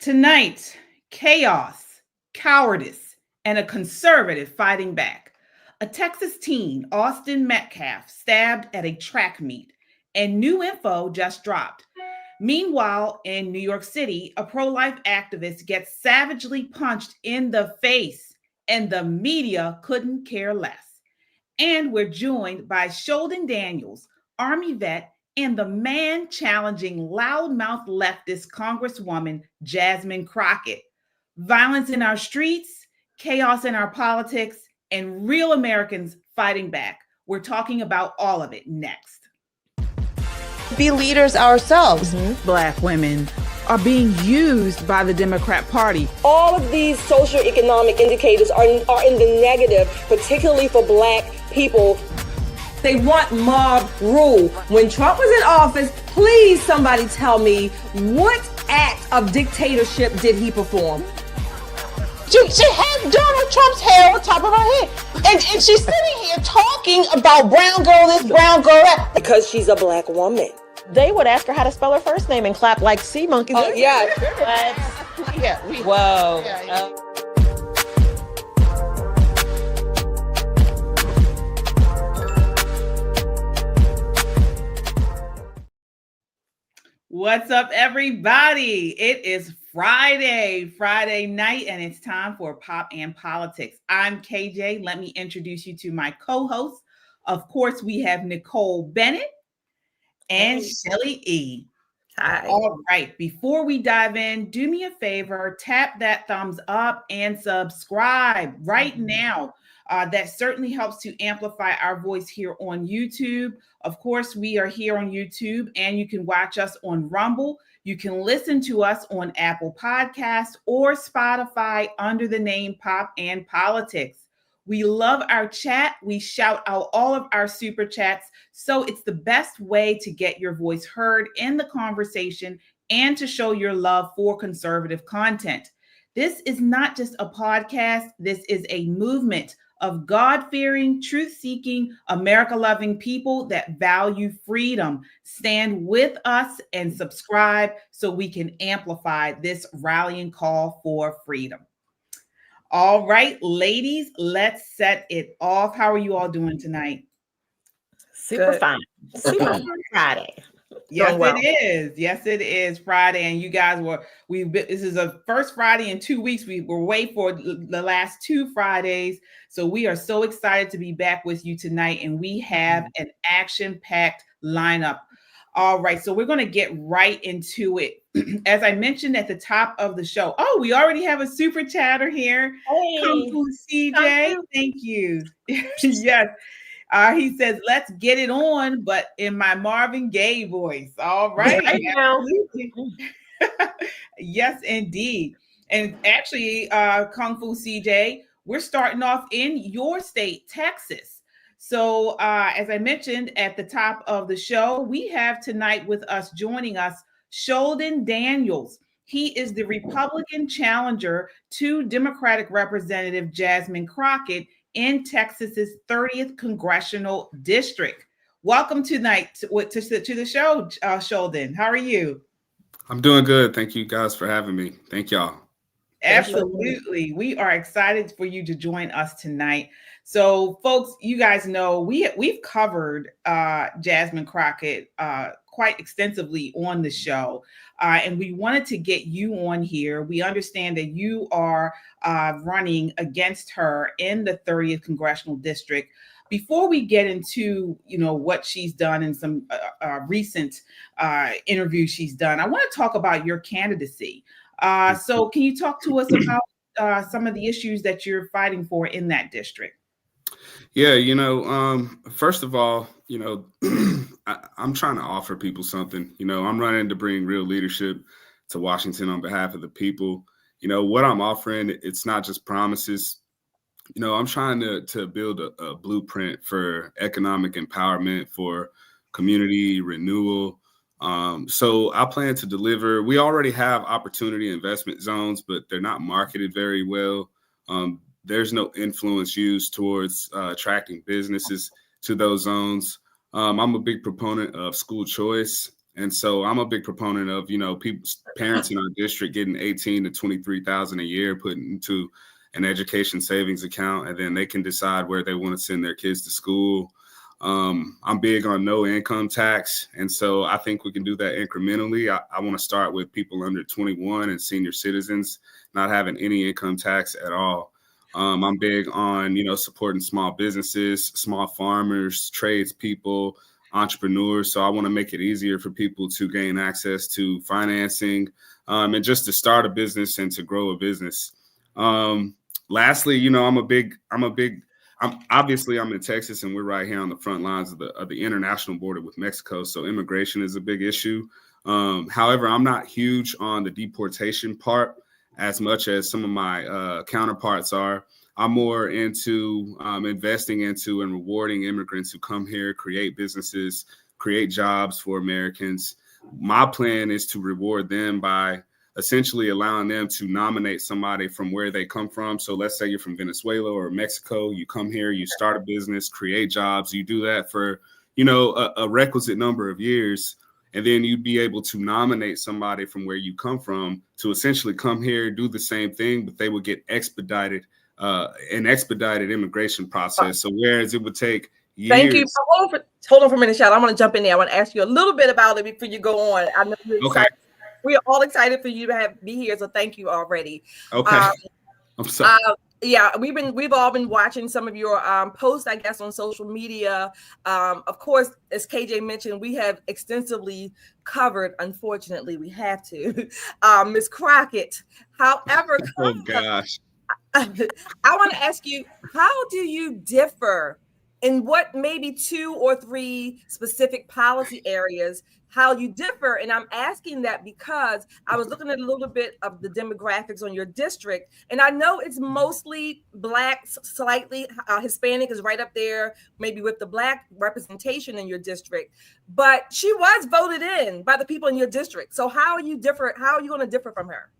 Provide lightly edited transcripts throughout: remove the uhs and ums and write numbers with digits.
Tonight, chaos, cowardice, and a conservative fighting back. A Texas teen, Austin Metcalf, stabbed at a track meet, and new info just dropped. Meanwhile, in New York City, a pro-life activist gets savagely punched in the face, and the media couldn't care less. And we're joined by Sheldon Daniels, Army vet, and the man challenging loudmouth leftist Congresswoman Jasmine Crockett. Violence in our streets, chaos in our politics, and real Americans fighting back. We're talking about all of it next. Be leaders ourselves. Black women are being used by the Democrat Party. All of these socioeconomic indicators are in the negative, particularly for Black people. They want mob rule. When Trump was in office, please somebody tell me what act of dictatorship did he perform? She had Donald Trump's hair on top of her head. And she's sitting here talking about brown girl this, brown girl that. Because she's a Black woman. They would ask her how to spell her first name and clap like sea monkeys. Oh, yeah. Whoa. What's up, everybody? It is Friday night, and it's time for Pop and Politics. I'm KJ. Let me introduce you to my co-hosts. Of course, we have Nicole Bennett and Shelly E. Hi. All right. Before we dive in, do me a favor, tap that thumbs up and subscribe right now. That certainly helps to amplify our voice here on YouTube. Of course, we are here on YouTube, and you can watch us on Rumble. You can listen to us on Apple Podcasts or Spotify under the name Pop and Politics. We love our chat. We shout out all of our super chats. So it's the best way to get your voice heard in the conversation and to show your love for conservative content. This is not just a podcast. This is a movement of God-fearing, truth-seeking, America-loving people that value freedom. Stand with us and subscribe so we can amplify this rallying call for freedom. All right, ladies, let's set it off. How are you all doing tonight? Super fine. Super fun Friday. Yes, well. It is. Yes, it is Friday. And you guys this is a first Friday in 2 weeks. We were waiting for the last 2 Fridays. So we are so excited to be back with you tonight. And we have an action-packed lineup. All right. So we're going to get right into it. As I mentioned at the top of the show. Oh, we already have a super chatter here. Hey. Come from CJ. Thank you. Yes. He says, let's get it on, but in my Marvin Gaye voice. All right. Yes, indeed. And actually, Kung Fu CJ, we're starting off in your state, Texas. So as I mentioned at the top of the show, we have tonight with us, joining us, Sholdon Daniels. He is the Republican challenger to Democratic Representative Jasmine Crockett in Texas's 30th Congressional District. Welcome tonight to the show, Sheldon. How are you? I'm doing good. Thank you guys for having me. Thank y'all. Absolutely. We are excited for you to join us tonight. So, folks, you guys know we've covered Jasmine Crockett quite extensively on the show. And we wanted to get you on here. We understand that you are running against her in the 30th Congressional District. Before we get into, what she's done in some recent interviews she's done, I want to talk about your candidacy. So can you talk to us about some of the issues that you're fighting for in that district? Yeah, first of all, I'm trying to offer people something. I'm running to bring real leadership to Washington on behalf of the people. What I'm offering, it's not just promises. I'm trying to build a blueprint for economic empowerment, for community renewal. So I plan to deliver. We already have opportunity investment zones, but they're not marketed very well. There's no influence used towards attracting businesses to those zones. I'm a big proponent of school choice And so I'm a big proponent of, parents in our district getting 18 to 23,000 a year put into an education savings account, and then they can decide where they want to send their kids to school. I'm big on no income tax. And so I think we can do that incrementally. I want to start with people under 21 and senior citizens not having any income tax at all. I'm big on, supporting small businesses, small farmers, tradespeople, entrepreneurs. So I want to make it easier for people to gain access to financing, and just to start a business and to grow a business. Lastly, I'm in Texas, and we're right here on the front lines of the international border with Mexico. So immigration is a big issue. However, I'm not huge on the deportation part as much as some of my counterparts are. I'm more into investing into and rewarding immigrants who come here, create businesses, create jobs for Americans. My plan is to reward them by essentially allowing them to nominate somebody from where they come from. So let's say you're from Venezuela or Mexico, you come here, you start a business, create jobs. You do that for, a requisite number of years. And then you'd be able to nominate somebody from where you come from to essentially come here, do the same thing, but they would get an expedited immigration process. So whereas it would take years. Thank you. Hold on for a minute, Sheldon. I want to jump in there. I want to ask you a little bit about it before you go on. I know you're excited. Okay. We are all excited for you to be here, so thank you already. Okay. I'm sorry. Yeah, we've all been watching some of your posts, I guess, on social media. Of course, as KJ mentioned, we have extensively covered. Unfortunately, we have to Ms. Crockett. However, oh gosh, I want to ask you, how do you differ in what maybe 2 or 3 specific policy areas? How you differ, and I'm asking that because I was looking at a little bit of the demographics on your district, and I know it's mostly Black, slightly Hispanic is right up there, maybe with the Black representation in your district, but she was voted in by the people in your district. So how are you different? How are you going to differ from her?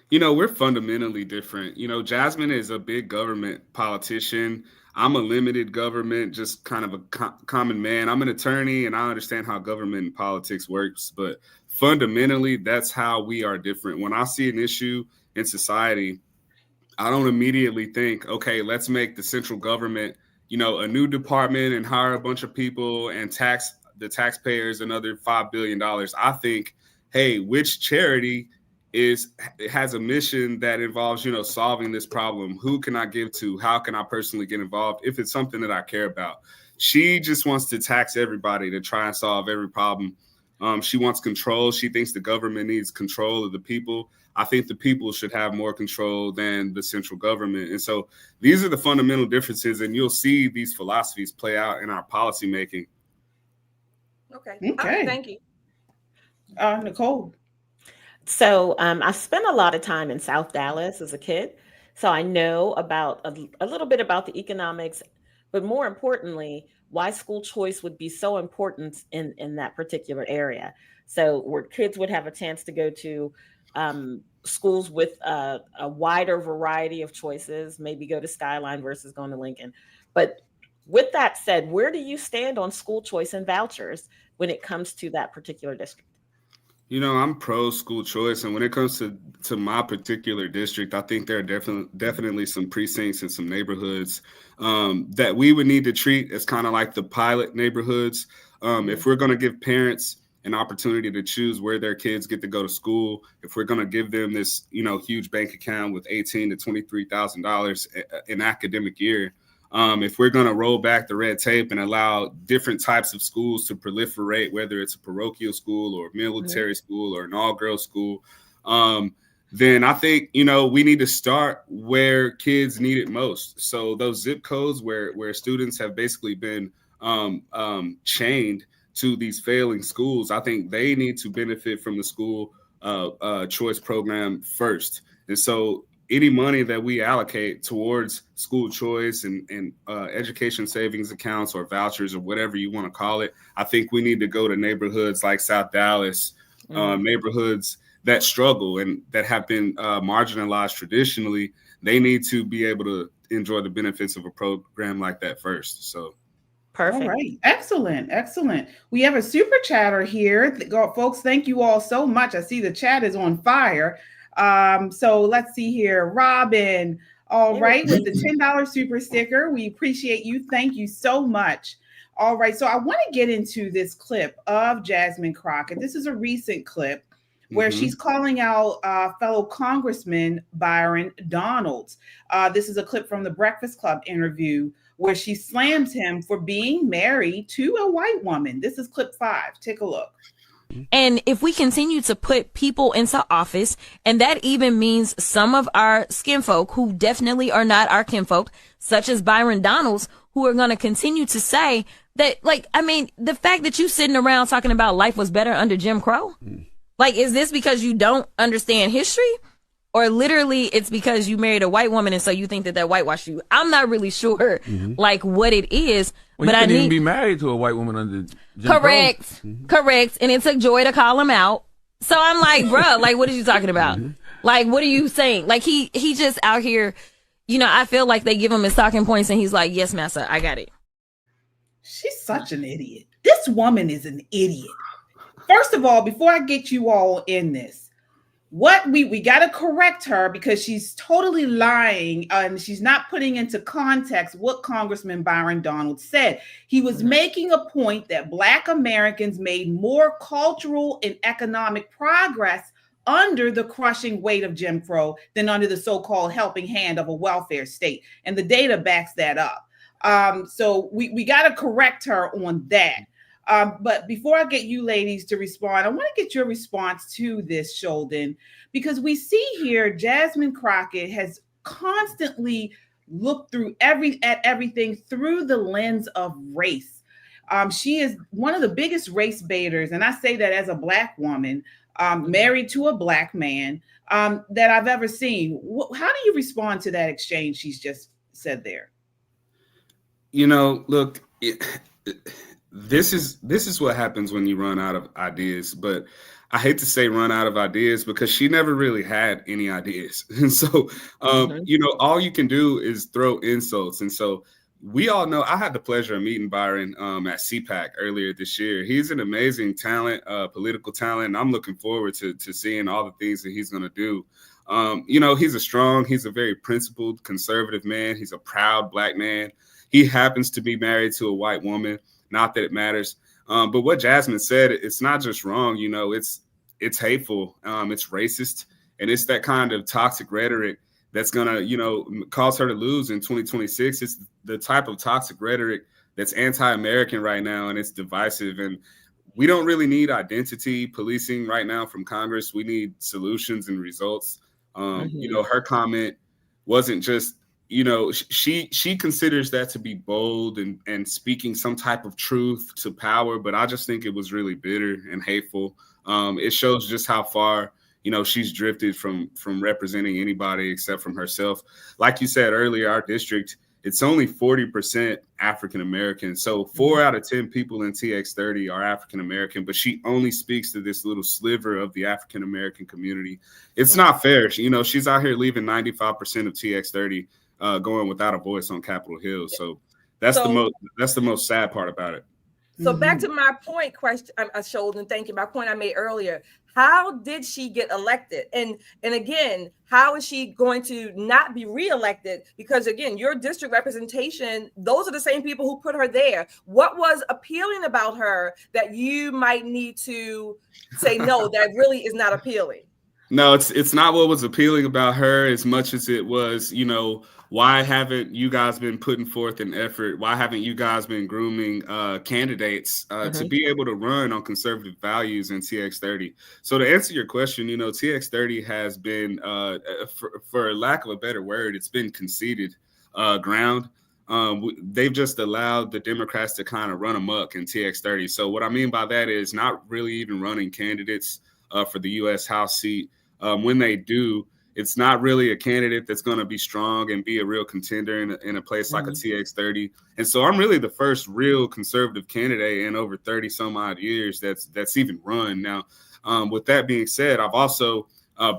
We're fundamentally different. Jasmine is a big government politician. I'm a limited government, just kind of a common man. I'm an attorney, and I understand how government and politics works, but fundamentally, that's how we are different. When I see an issue in society, I don't immediately think, okay, let's make the central government, a new department and hire a bunch of people and tax the taxpayers another $5 billion. I think, hey, which charity has a mission that involves, solving this problem? Who can I give to? How can I personally get involved if it's something that I care about? She just wants to tax everybody to try and solve every problem. She wants control. She thinks the government needs control of the people. I think the people should have more control than the central government. And so these are the fundamental differences, and you'll see these philosophies play out in our policy making. Okay. Thank you. Nicole. So I spent a lot of time in South Dallas as a kid. So I know about a little bit about the economics, but more importantly, why school choice would be so important in that particular area. So where kids would have a chance to go to schools with a wider variety of choices, maybe go to Skyline versus going to Lincoln. But with that said, where do you stand on school choice and vouchers when it comes to that particular district? I'm pro school choice. And when it comes to my particular district, I think there are definitely some precincts and some neighborhoods that we would need to treat as kind of like the pilot neighborhoods. If we're going to give parents an opportunity to choose where their kids get to go to school, if we're going to give them this, huge bank account with $18,000 to $23,000 an academic year, if we're going to roll back the red tape and allow different types of schools to proliferate, whether it's a parochial school or a military school or an all-girls school, then I think, we need to start where kids need it most. So those zip codes where students have basically been chained to these failing schools, I think they need to benefit from the school choice program first. And so any money that we allocate towards school choice and education savings accounts or vouchers or whatever you want to call it, I think we need to go to neighborhoods like South Dallas, neighborhoods that struggle and that have been marginalized traditionally. They need to be able to enjoy the benefits of a program like that first. So, Perfect. All right. Excellent. Excellent. We have a super chatter here. Folks, thank you all so much. I see the chat is on fire. So let's see here. Robin, all right, with the $10 super sticker. We appreciate you. Thank you so much. All right. So I want to get into this clip of Jasmine Crockett. This is a recent clip where she's calling out fellow Congressman Byron Donalds. This is a clip from the Breakfast Club interview where she slams him for being married to a white woman. This is clip 5. Take a look. And if we continue to put people into office, and that even means some of our skinfolk who definitely are not our kinfolk, such as Byron Donalds, who are going to continue to say that, like, I mean, the fact that you sitting around talking about life was better under Jim Crow, like, is this because you don't understand history? Or literally it's because you married a white woman and so you think that whitewashed you? I'm not really sure, like, what it is. Well, but you I couldn't need even be married to a white woman under Jim correct, Crow. correct. And it took Joy to call him out. So I'm like, bruh, like, what are you talking about? Like, what are you saying? Like, he just out here, you know, I feel like they give him his talking points and he's like, yes, massa, I got it. She's such an idiot. This woman is an idiot. First of all, before I get you all in this, what we got to correct her because she's totally lying and she's not putting into context what Congressman Byron Donalds said. He was making a point that Black Americans made more cultural and economic progress under the crushing weight of Jim Crow than under the so-called helping hand of a welfare state. And the data backs that up. So we got to correct her on that. But before I get you ladies to respond, I want to get your response to this, Sheldon, because we see here Jasmine Crockett has constantly looked through everything through the lens of race. She is one of the biggest race baiters, and I say that as a Black woman, married to a Black man, that I've ever seen. How do you respond to that exchange she's just said there? You know, look, this is what happens when you run out of ideas, but I hate to say run out of ideas because she never really had any ideas. And so, you know, all you can do is throw insults. And so we all know, I had the pleasure of meeting Byron at CPAC earlier this year. He's an amazing talent, political talent. And I'm looking forward to seeing all the things that he's going to do. You know, he's a very principled, conservative man. He's a proud Black man. He happens to be married to a white woman. Not that it matters. But what Jasmine said, it's not just wrong. You know, it's hateful. It's racist. And it's that kind of toxic rhetoric that's going to, you know, cause her to lose in 2026. It's the type of toxic rhetoric that's anti-American right now. And it's divisive. And we don't really need identity policing right now from Congress. We need solutions and results. You know, her comment wasn't just, you know, she considers that to be bold and speaking some type of truth to power, but I just think it was really bitter and hateful. It shows just how far, you know, she's drifted from representing anybody except from herself. Like you said earlier, our district, it's only 40% African American. So 4 out of 10 people in TX30 are African American, but she only speaks to this little sliver of the African American community. It's not fair. You know, she's out here leaving 95% of TX30 going without a voice on Capitol Hill. So that's the most sad part about it. So back to my point question, Sheldon, thank you. My point I made earlier. How did she get elected? And again, how is she going to not be reelected? Because again, your district representation, those are the same people who put her there. What was appealing about her that you might need to say, no, that really is not appealing? No, it's not what was appealing about her as much as it was, you know, why haven't you guys been putting forth an effort? Why haven't you guys been grooming candidates to be able to run on conservative values in TX30? So to answer your question, you know, TX30 has been, for lack of a better word, it's been conceded ground. They've just allowed the Democrats to kind of run amok in TX30. So what I mean by that is not really even running candidates for the U.S. House seat. When they do, it's not really a candidate that's going to be strong and be a real contender in a place like a TX30. And so I'm really the first real conservative candidate in over 30 some odd years that's even run. Now, with that being said, I've also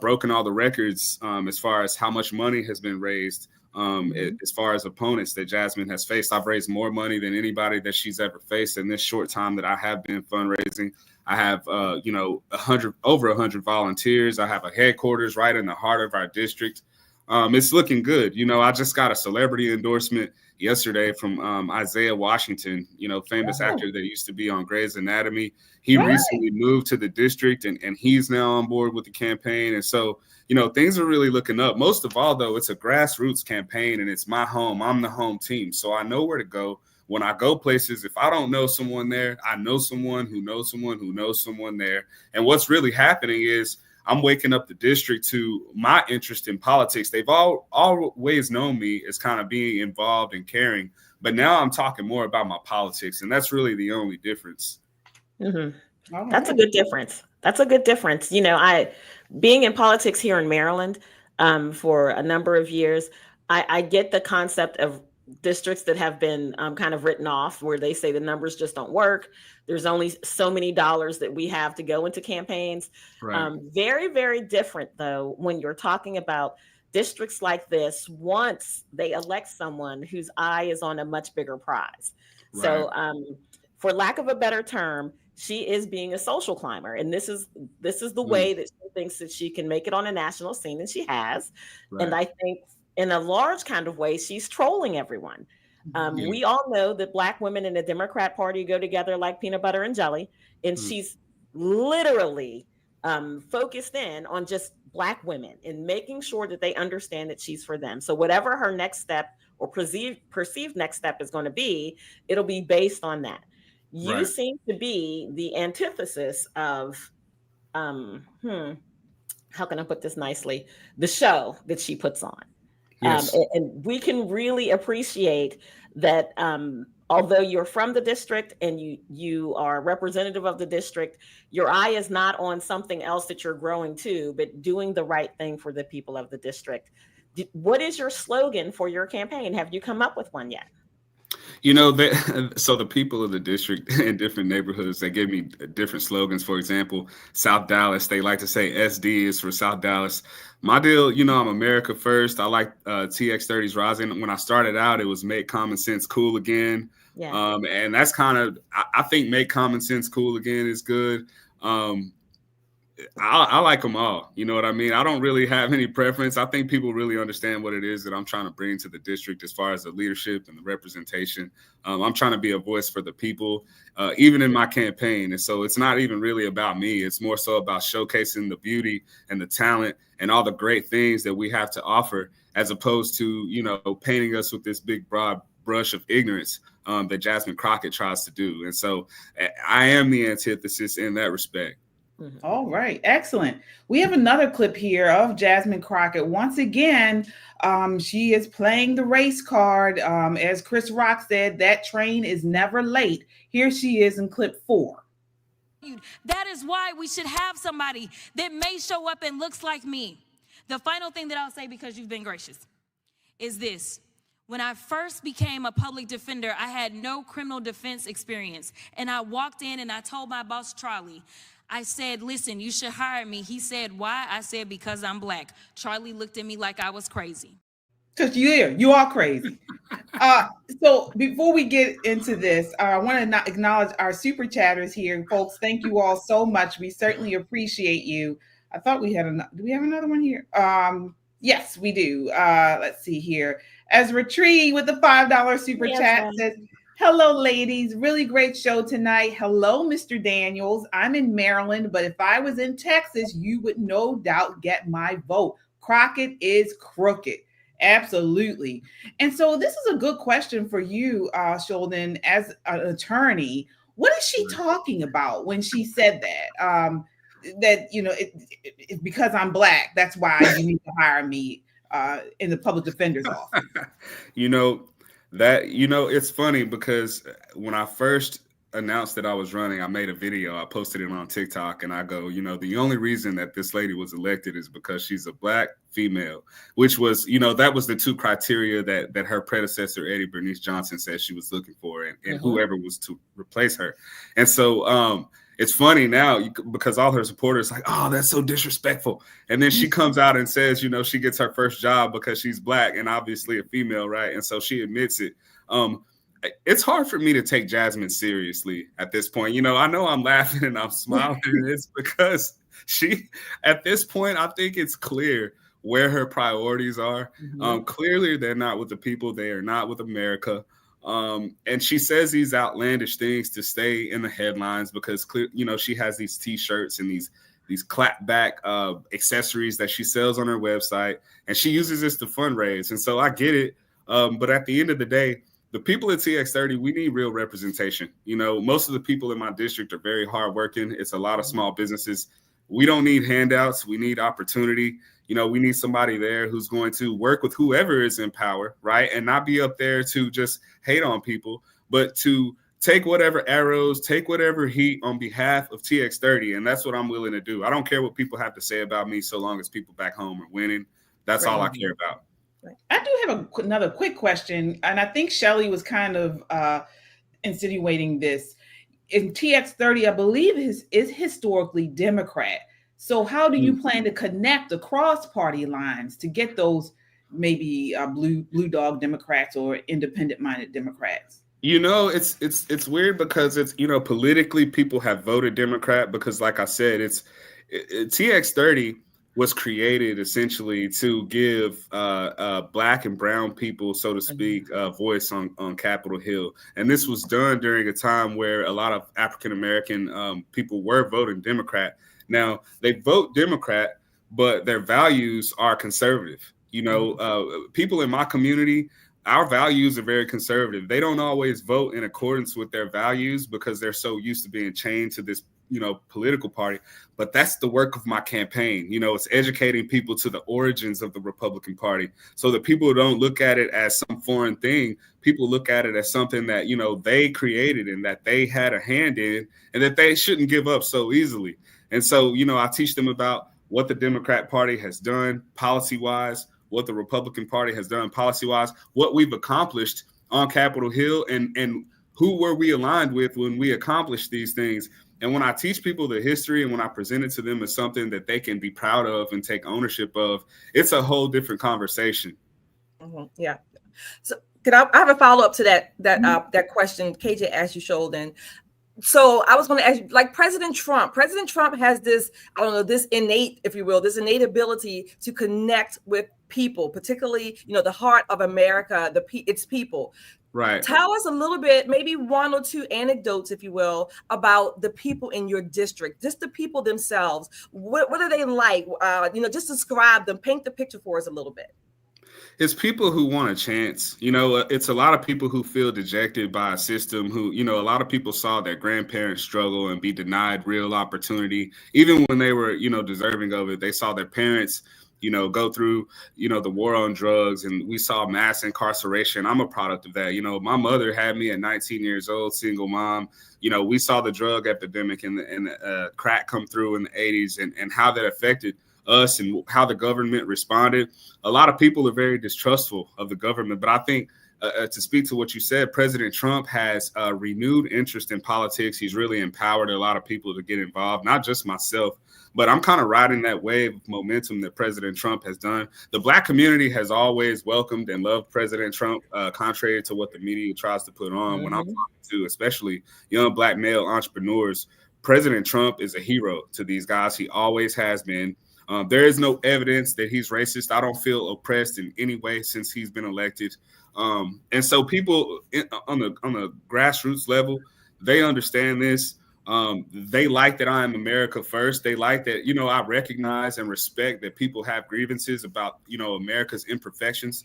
broken all the records as far as how much money has been raised As far as opponents that Jasmine has faced, I've raised more money than anybody that she's ever faced in this short time that I have been fundraising. I have, over 100 volunteers. I have a headquarters right in the heart of our district. It's looking good. I just got a celebrity endorsement yesterday from Isaiah Washington, famous actor that used to be on Grey's Anatomy. He recently moved to the district and he's now on board with the campaign. And so, things are really looking up. Most of all, though, it's a grassroots campaign and it's my home. I'm the home team. So I know where to go. When I go places, if I don't know someone there, I know someone who knows someone who knows someone there. And what's really happening is I'm waking up the district to my interest in politics. They've always known me as kind of being involved and caring, but now I'm talking more about my politics, and that's really the only difference. Mm-hmm. That's a good difference. That's a good difference. I being in politics here in Maryland for a number of years, I get the concept of districts that have been kind of written off, where they say the numbers just don't work. There's only so many dollars that we have to go into campaigns. Right. Very, very different, though, when you're talking about districts like this, once they elect someone whose eye is on a much bigger prize. Right. So for lack of a better term, she is being a social climber. And this is the way that she thinks that she can make it on a national scene, and she has. Right. And I think in a large kind of way, she's trolling everyone. We all know that Black women in the Democrat Party go together like peanut butter and jelly. And she's literally focused in on just Black women and making sure that they understand that she's for them. So whatever her next step or perceived next step is going to be, it'll be based on that. You seem to be the antithesis of, how can I put this nicely? The show that she puts on. Yes. And we can really appreciate that although you're from the district and you are representative of the district, your eye is not on something else that you're growing to, but doing the right thing for the people of the district. What is your slogan for your campaign? Have you come up with one yet? So the people of the district in different neighborhoods, they give me different slogans. For example, South Dallas, they like to say SD is for South Dallas. My deal, I'm America first. I like TX30's rising. When I started out, it was make common sense cool again. Yeah. And that's kind of, I think make common sense cool again is good. I like them all. You know what I mean? I don't really have any preference. I think people really understand what it is that I'm trying to bring to the district as far as the leadership and the representation. I'm trying to be a voice for the people, even in my campaign. And so it's not even really about me. It's more so about showcasing the beauty and the talent and all the great things that we have to offer, as opposed to, painting us with this big, broad brush of ignorance that Jasmine Crockett tries to do. And so I am the antithesis in that respect. All right. Excellent. We have another clip here of Jasmine Crockett. Once again, she is playing the race card. As Chris Rock said, that train is never late. Here she is in clip 4. That is why we should have somebody that may show up and looks like me. The final thing that I'll say, because you've been gracious, is this. When I first became a public defender, I had no criminal defense experience. And I walked in and I told my boss, Charlie, I said, listen, you should hire me. He said, why? I said, because I'm Black. Charlie looked at me like I was crazy. Because you are crazy. So before we get into this, I want to acknowledge our super chatters here. Folks, thank you all so much. We certainly appreciate you. I thought we had do we have another one here? Yes, we do. Let's see here. Ezra Tree with the $5 super chat says, hello, ladies. Really great show tonight. Hello, Mr. Daniels. I'm in Maryland, but if I was in Texas, you would no doubt get my vote. Crockett is crooked. Absolutely. And so this is a good question for you, Sheldon, as an attorney. What is she talking about when she said that? That, it's because I'm Black. That's why you need to hire me in the public defender's office. It's funny because when I first announced that I was running, I made a video. I posted it on TikTok and I go, the only reason that this lady was elected is because she's a Black female, which was, that was the two criteria that her predecessor, Eddie Bernice Johnson, said she was looking for and whoever was to replace her. And so it's funny now because all her supporters like, oh, that's so disrespectful. And then she comes out and says, she gets her first job because she's Black and obviously a female, right? And so she admits it. It's hard for me to take Jasmine seriously at this point. I know I'm laughing and I'm smiling. It's because at this point, I think it's clear where her priorities are. Clearly, they're not with the people. They are not with America. And she says these outlandish things to stay in the headlines because, she has these T-shirts and these clapback accessories that she sells on her website, and she uses this to fundraise. And so I get it. But at the end of the day, the people at TX30, we need real representation. Most of the people in my district are very hardworking. It's a lot of small businesses. We don't need handouts. We need opportunity. We need somebody there who's going to work with whoever is in power, right? And not be up there to just hate on people, but to take whatever arrows, take whatever heat on behalf of TX30. And that's what I'm willing to do. I don't care what people have to say about me so long as people back home are winning. That's all I care about. I do have another quick question, and I think Shelley was kind of insinuating this. In TX30, I believe is historically Democrat. So how do you plan to connect across party lines to get those maybe blue dog Democrats or independent-minded Democrats? It's weird because it's, politically people have voted Democrat because, like I said, TX30 was created essentially to give Black and brown people, so to speak, a voice on Capitol Hill. And this was done during a time where a lot of African-American people were voting Democrat. Now, they vote Democrat, but their values are conservative. People in my community, our values are very conservative. They don't always vote in accordance with their values because they're so used to being chained to this political party, but that's the work of my campaign. It's educating people to the origins of the Republican Party so that people don't look at it as some foreign thing. People look at it as something that, they created and that they had a hand in and that they shouldn't give up so easily. And so, I teach them about what the Democrat Party has done policy-wise, what the Republican Party has done policy-wise, what we've accomplished on Capitol Hill, and who were we aligned with when we accomplished these things. And when I teach people the history and when I present it to them as something that they can be proud of and take ownership of, it's a whole different conversation. Yeah. So I have a follow-up to that question KJ asked you, Sholdon. So I was going to ask you, like President Trump has this, this innate, if you will, this innate ability to connect with people, particularly, the heart of America, its people. Right. Tell us a little bit, maybe one or two anecdotes, if you will, about the people in your district, just the people themselves. What are they like? Just describe them, paint the picture for us a little bit. It's people who want a chance. It's a lot of people who feel dejected by a system who, a lot of people saw their grandparents struggle and be denied real opportunity. Even when they were, deserving of it, they saw their parents go through, the war on drugs, and we saw mass incarceration. I'm a product of that. My mother had me at 19 years old, single mom. We saw the drug epidemic and crack come through in the 80s and how that affected us and how the government responded. A lot of people are very distrustful of the government, but I think to speak to what you said, President Trump has a renewed interest in politics. He's really empowered a lot of people to get involved, not just myself. But I'm kind of riding that wave of momentum that President Trump has done. The Black community has always welcomed and loved President Trump, contrary to what the media tries to put on. When I'm talking to especially young Black male entrepreneurs, President Trump is a hero to these guys. He always has been. There is no evidence that he's racist. I don't feel oppressed in any way since he's been elected. And so people on the grassroots level, they understand this. They like that I am America first. They like that, I recognize and respect that people have grievances about, America's imperfections.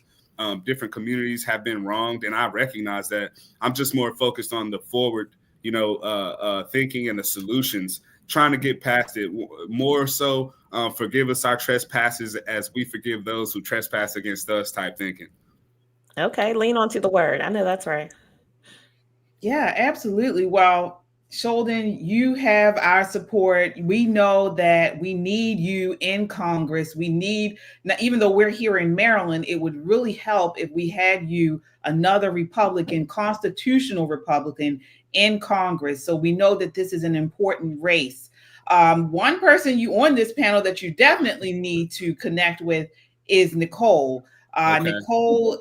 Different communities have been wronged, and I recognize that. I'm just more focused on the forward, thinking and the solutions, trying to get past it. More so, forgive us our trespasses as we forgive those who trespass against us type thinking. Okay, lean onto the word. I know that's right. Yeah, absolutely. Well, Sholdon, you have our support. We know that we need you in Congress. We need, now, even though we're here in Maryland, it would really help if we had you, another Republican, constitutional Republican in Congress. So we know that this is an important race. One person you on this panel that you definitely need to connect with is Nicole. Nicole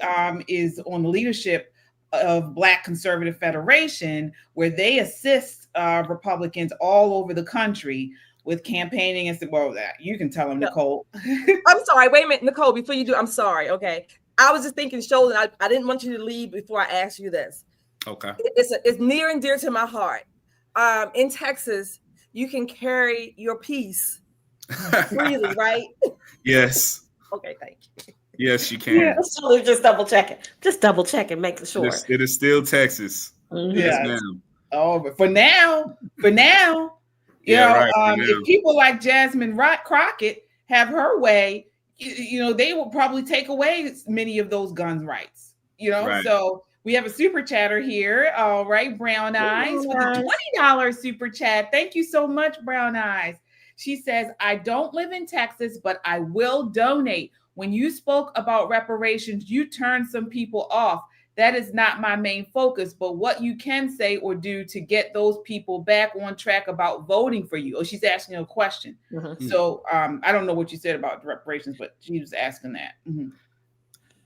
is on the leadership of Black Conservative Federation, where they assist Republicans all over the country with campaigning and that you can tell them, Nicole. I'm sorry. Wait a minute, Nicole. Before you do, I'm sorry. Okay, I was just thinking, Sheldon. I didn't want you to leave before I asked you this. Okay, it's near and dear to my heart. In Texas, you can carry your piece freely, right? Yes. Okay, thank you. Yes, you can. Yeah, so just double checking, making sure. It is still Texas. Mm-hmm. Yes, ma'am. Oh, but for now, if people like Jasmine Crockett have her way, they will probably take away many of those gun rights. Right. So we have a super chatter here. All right, Brown Eyes with a $20 super chat. Thank you so much, Brown Eyes. She says, I don't live in Texas, but I will donate. When you spoke about reparations, you turned some people off. That is not my main focus, but what you can say or do to get those people back on track about voting for you. Oh, she's asking a question. Mm-hmm. So I don't know what you said about the reparations, but she was asking that. Mm-hmm.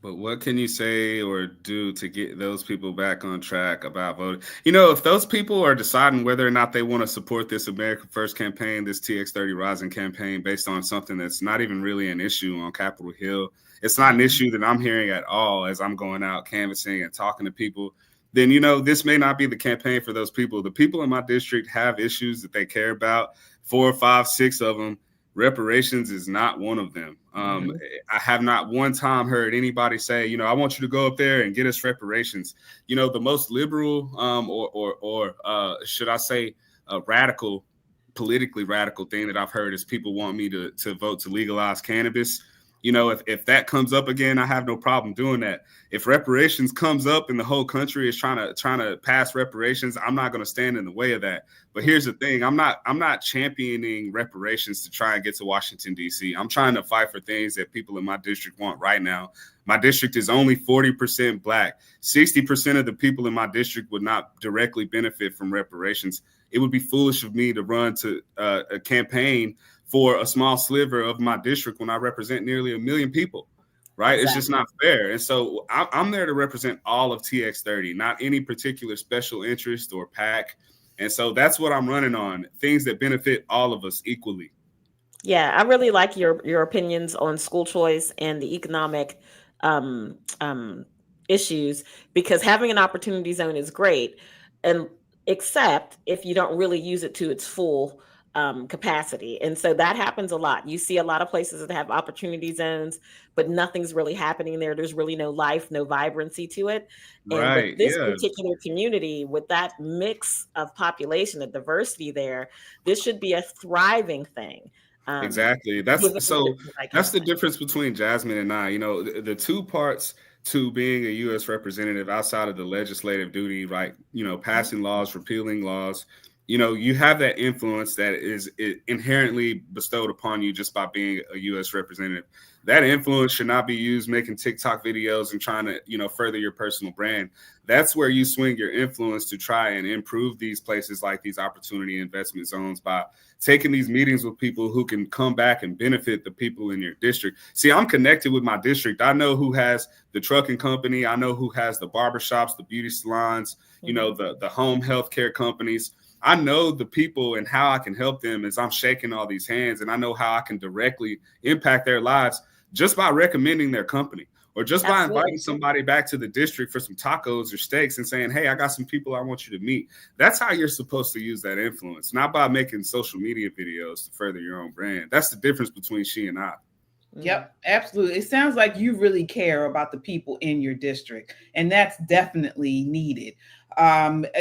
But what can you say or do to get those people back on track about voting? If those people are deciding whether or not they want to support this America First campaign, this TX30 Rising campaign, based on something that's not even really an issue on Capitol Hill, it's not an issue that I'm hearing at all as I'm going out canvassing and talking to people, then, this may not be the campaign for those people. The people in my district have issues that they care about, 4 or 5, 6 of them. Reparations is not one of them. I have not one time heard anybody say, I want you to go up there and get us reparations. The most liberal or should I say radical, politically radical thing that I've heard is people want me to vote to legalize cannabis. If that comes up again, I have no problem doing that. If reparations comes up and the whole country is trying to pass reparations, I'm not going to stand in the way of that. But here's the thing. I'm not championing reparations to try and get to Washington, D.C. I'm trying to fight for things that people in my district want right now. My district is only 40% Black. 60% of the people in my district would not directly benefit from reparations. It would be foolish of me to run to a campaign for a small sliver of my district when I represent nearly 1 million people, right? Exactly. It's just not fair. And so I'm there to represent all of TX30, not any particular special interest or PAC. And so that's what I'm running on, things that benefit all of us equally. Yeah, I really like your opinions on school choice and the economic issues, because having an opportunity zone is great, and except if you don't really use it to its full capacity. And so that happens a lot. You see a lot of places that have opportunity zones, but nothing's really happening there. There's really no life, no vibrancy to it. And right. with this particular community, with that mix of population, the diversity there, this should be a thriving thing. Exactly. That's the difference between Jasmine and I. The two parts to being a U.S. representative outside of the legislative duty, right? Passing laws, repealing laws. You have that influence that is inherently bestowed upon you just by being a U.S. representative. That influence should not be used making TikTok videos and trying to, further your personal brand. That's where you swing your influence to try and improve these places like these opportunity investment zones by taking these meetings with people who can come back and benefit the people in your district. See, I'm connected with my district. I know who has the trucking company. I know who has the barbershops, the beauty salons, the home health care companies. I know the people and how I can help them as I'm shaking all these hands, and I know how I can directly impact their lives just by recommending their company or just by inviting somebody back to the district for some tacos or steaks and saying, hey, I got some people I want you to meet. That's how you're supposed to use that influence, not by making social media videos to further your own brand. That's the difference between she and I. Yep, absolutely. It sounds like you really care about the people in your district, and that's definitely needed.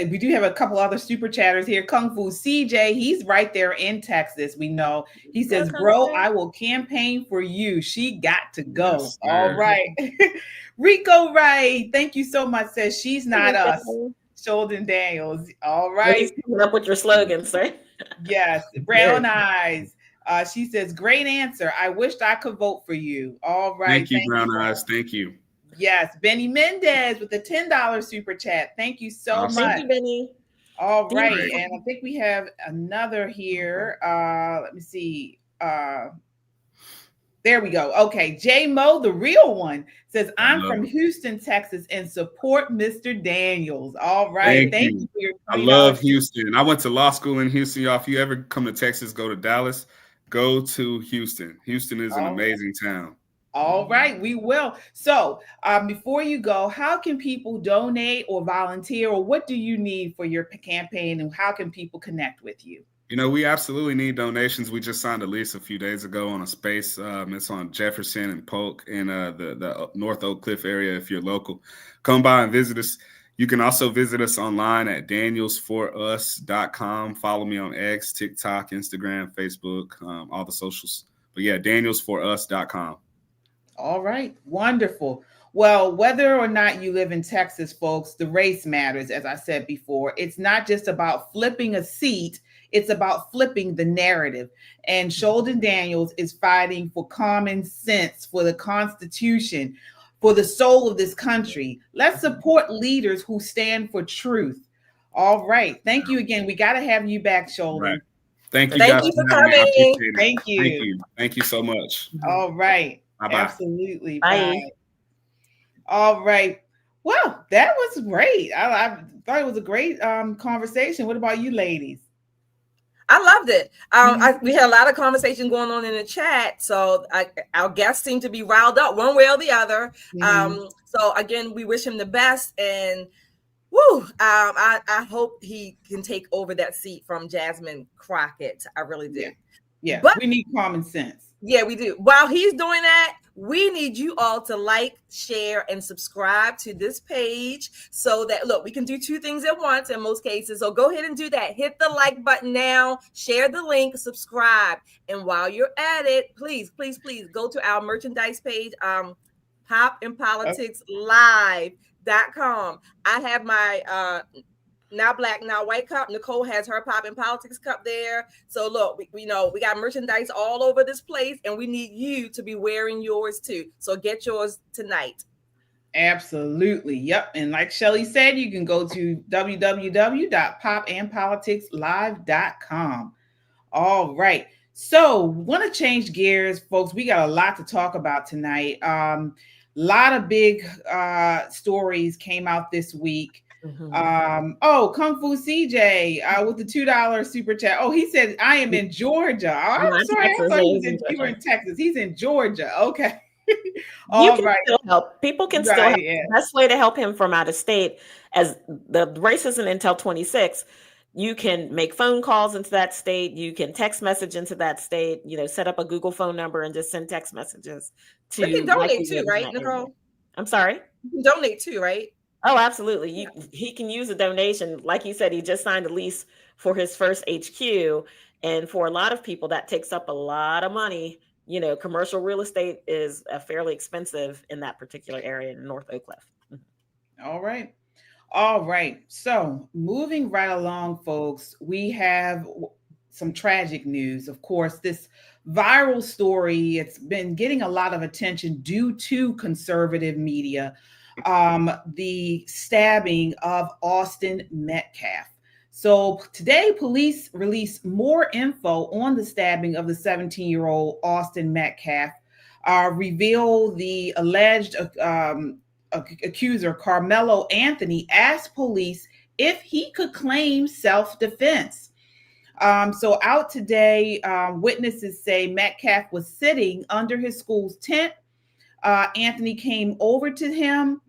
We do have a couple other super chatters here. Kung Fu CJ, he's right there in Texas. We know. He says, bro, I will campaign for you. She got to go. Yes, all right. Rico Wright, thank you so much. Says she's not us. Sheldon Daniels. All right. Coming up with your slogans, sir. Yes. Brown Eyes. She says, great answer. I wished I could vote for you. All right. Thank you, Brown Eyes. Thank you. Yes. Benny Mendez with the $10 super chat. Thank you so much. Thank you, Benny. All right. And I think we have another here. Let me see. There we go. Okay. J Mo, the real one, says, I'm from Houston, Texas, and support Mr. Daniels. All right. Thank you for your I love Houston. I went to law school in Houston, y'all. If you ever come to Texas, go to Dallas, go to Houston. Houston is an amazing town. All right, we will. So before you go, how can people donate or volunteer, or what do you need for your campaign, and how can people connect with you? You know, we absolutely need donations. We just signed a lease a few days ago on a space. It's on Jefferson and Polk in the North Oak Cliff area. If you're local, come by and visit us. You can also visit us online at danielsforus.com. Follow me on X, TikTok, Instagram, Facebook, all the socials. But yeah, danielsforus.com. All right, wonderful. Well, whether or not you live in Texas, folks, the race matters. As I said before, it's not just about flipping a seat. It's about flipping the narrative. And Sheldon Daniels is fighting for common sense, for the Constitution, for the soul of this country. Let's support leaders who stand for truth. All right. Thank you again. We got to have you back, Sheldon. Right. Thank you. Thank you for coming. Thank you. Thank you. Thank you so much. All right. Bye-bye. Absolutely. Bye. All right. Well, that was great. I thought it was a great conversation. What about you, ladies? I loved it. We had a lot of conversation going on in the chat. So our guests seem to be riled up one way or the other. So again, we wish him the best. And I hope he can take over that seat from Jasmine Crockett. I really do. Yeah. But we need common sense. Yeah, we do. While he's doing that, we need you all to like, share, and subscribe to this page so that, look, we can do two things at once in most cases. So go ahead and do that. Hit the like button now, share the link, subscribe. And while you're at it, please, please, please go to our merchandise page, popandpoliticslive.com. I have my Now Black, Now White cup. Nicole has her Pop and Politics cup there. So look, we know we got merchandise all over this place, and we need you to be wearing yours too. So get yours tonight. Absolutely. Yep. And like Shelly said, you can go to www.popandpoliticslive.com. All right. So want to change gears, folks. We got a lot to talk about tonight. Lot of big stories came out this week. Kung Fu CJ with the $2 super chat. Oh, he said, I am in Georgia. Oh, I'm sorry. I thought you were in Texas. He's in Georgia. Okay. Still help. People can still help. Yeah. The best way to help him from out of state, as the race isn't until 26, you can make phone calls into that state. You can text message into that state, set up a Google phone number and just send text messages to. You can donate too, right, Nicole? I'm sorry? You can donate too, right? Oh, absolutely. He can use a donation. Like you said, he just signed a lease for his first HQ. And for a lot of people, that takes up a lot of money. Commercial real estate is fairly expensive in that particular area in North Oak Cliff. All right. All right. So moving right along, folks, we have some tragic news. Of course, this viral story, it's been getting a lot of attention due to conservative media. The stabbing of Austin Metcalf. So today, police released more info on the stabbing of the 17-year-old Austin Metcalf, reveal the alleged accuser, Karmelo Anthony, asked police if he could claim self-defense. So out today, witnesses say Metcalf was sitting under his school's tent. Anthony came over to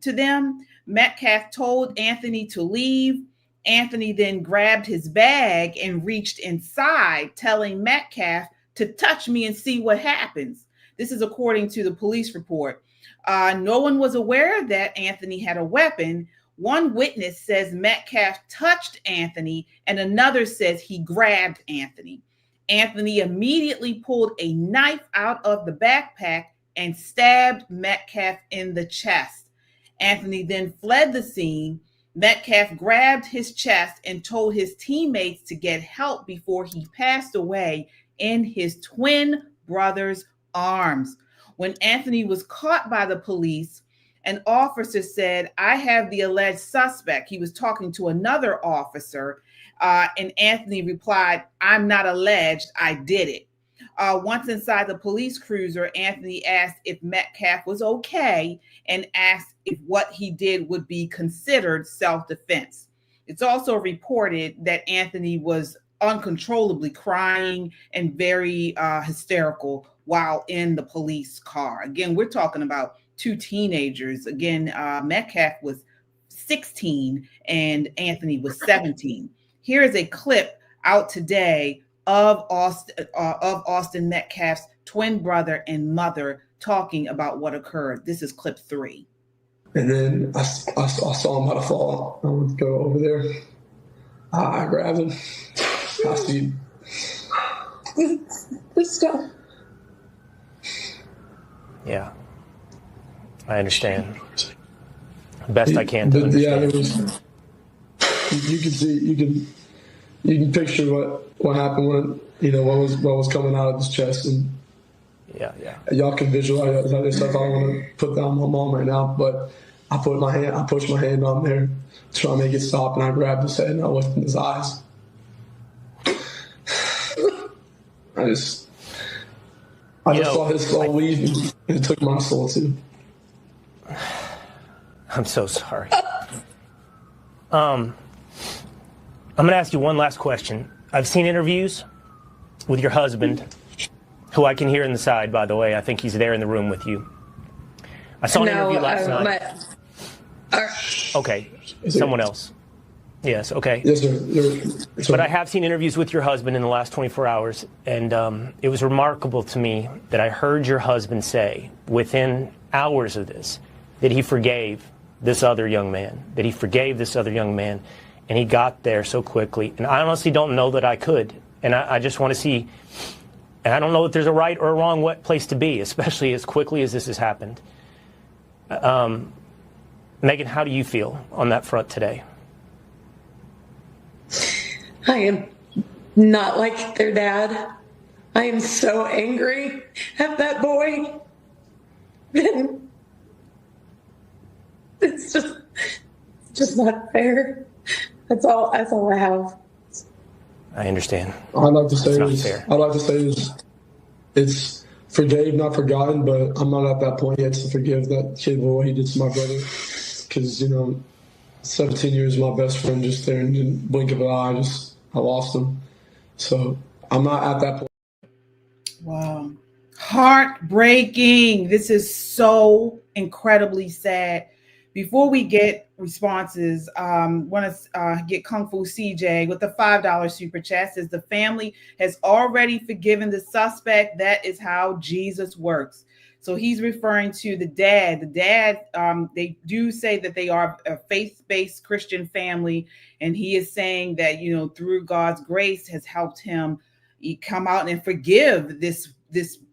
them. Metcalf told Anthony to leave. Anthony then grabbed his bag and reached inside, telling Metcalf to touch me and see what happens. This is according to the police report. No one was aware that Anthony had a weapon. One witness says Metcalf touched Anthony, and another says he grabbed Anthony. Anthony immediately pulled a knife out of the backpack and stabbed Metcalf in the chest. Anthony then fled the scene. Metcalf grabbed his chest and told his teammates to get help before he passed away in his twin brother's arms. When Anthony was caught by the police, an officer said, I have the alleged suspect. He was talking to another officer, And Anthony replied, "I'm not alleged, I did it." Once inside the police cruiser, Anthony asked if Metcalf was okay and asked if what he did would be considered self-defense. It's also reported that Anthony was uncontrollably crying and very hysterical while in the police car. Again, we're talking about two teenagers. Again, Metcalf was 16 and Anthony was 17. Here is a clip out today of Austin Metcalf's twin brother and mother talking about what occurred. This is clip 3. And then I saw him about to fall. I went to go over there. I grabbed him. I see this stuff. Yeah, I understand. Best I can to understand. Yeah, you can see, you can picture what happened when, what was coming out of his chest, and yeah. Y'all can visualize all this stuff. I don't want to put down my mom right now, but I pushed my hand on there, trying to make it stop, and I grabbed his head and I looked in his eyes. I just saw his soul leave, and it took my soul too. I'm so sorry. I'm going to ask you one last question. I've seen interviews with your husband, who I can hear in the side, by the way. I think he's there in the room with you. I saw an interview last night. Okay, someone else. Yes, okay. Yes, sir. But I have seen interviews with your husband in the last 24 hours, and it was remarkable to me that I heard your husband say, within hours of this, that he forgave this other young man, and he got there so quickly. And I honestly don't know that I could, and I just want to see, and I don't know if there's a right or a wrong place to be, especially as quickly as this has happened. Megan, how do you feel on that front today? I am not like their dad. I am so angry at that boy. It's just not fair. That's all I have. I understand. I'd like to say is it's forgave, not forgotten, but I'm not at that point yet to forgive that kid for what he did to my brother. Because, 17 years, my best friend, just there and in the blink of an eye, I lost him. So I'm not at that point. Wow. Heartbreaking. This is so incredibly sad. Before we get responses, want to get Kung Fu CJ with the $5 super chat. Says the family has already forgiven the suspect. That is how Jesus works. So he's referring to the dad. The dad, they do say that they are a faith-based Christian family, and he is saying that through God's grace has helped him come out and forgive this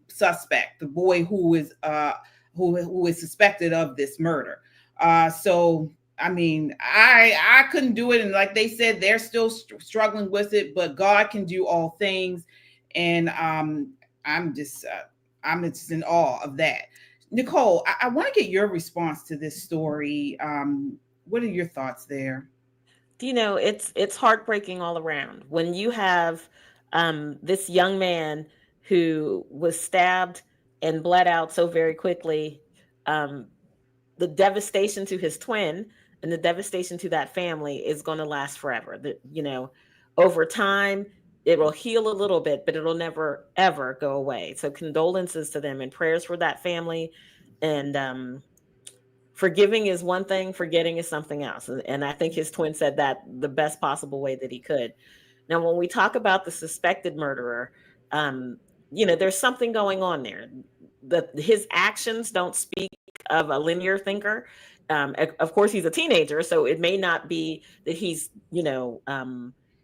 suspect, the boy who is suspected of this murder. So I mean, I couldn't do it, and like they said, they're still struggling with it, but God can do all things, and I'm just in awe of that. Nicole, I want to get your response to this story. What are your thoughts there? It's heartbreaking all around when you have this young man who was stabbed and bled out so very quickly. The devastation to his twin and the devastation to that family is going to last forever. Over time, it will heal a little bit, but it'll never, ever go away. So condolences to them and prayers for that family. And forgiving is one thing, forgetting is something else. And I think his twin said that the best possible way that he could. Now, when we talk about the suspected murderer, there's something going on there. His actions don't speak of a linear thinker. Of course, he's a teenager, so it may not be that he's,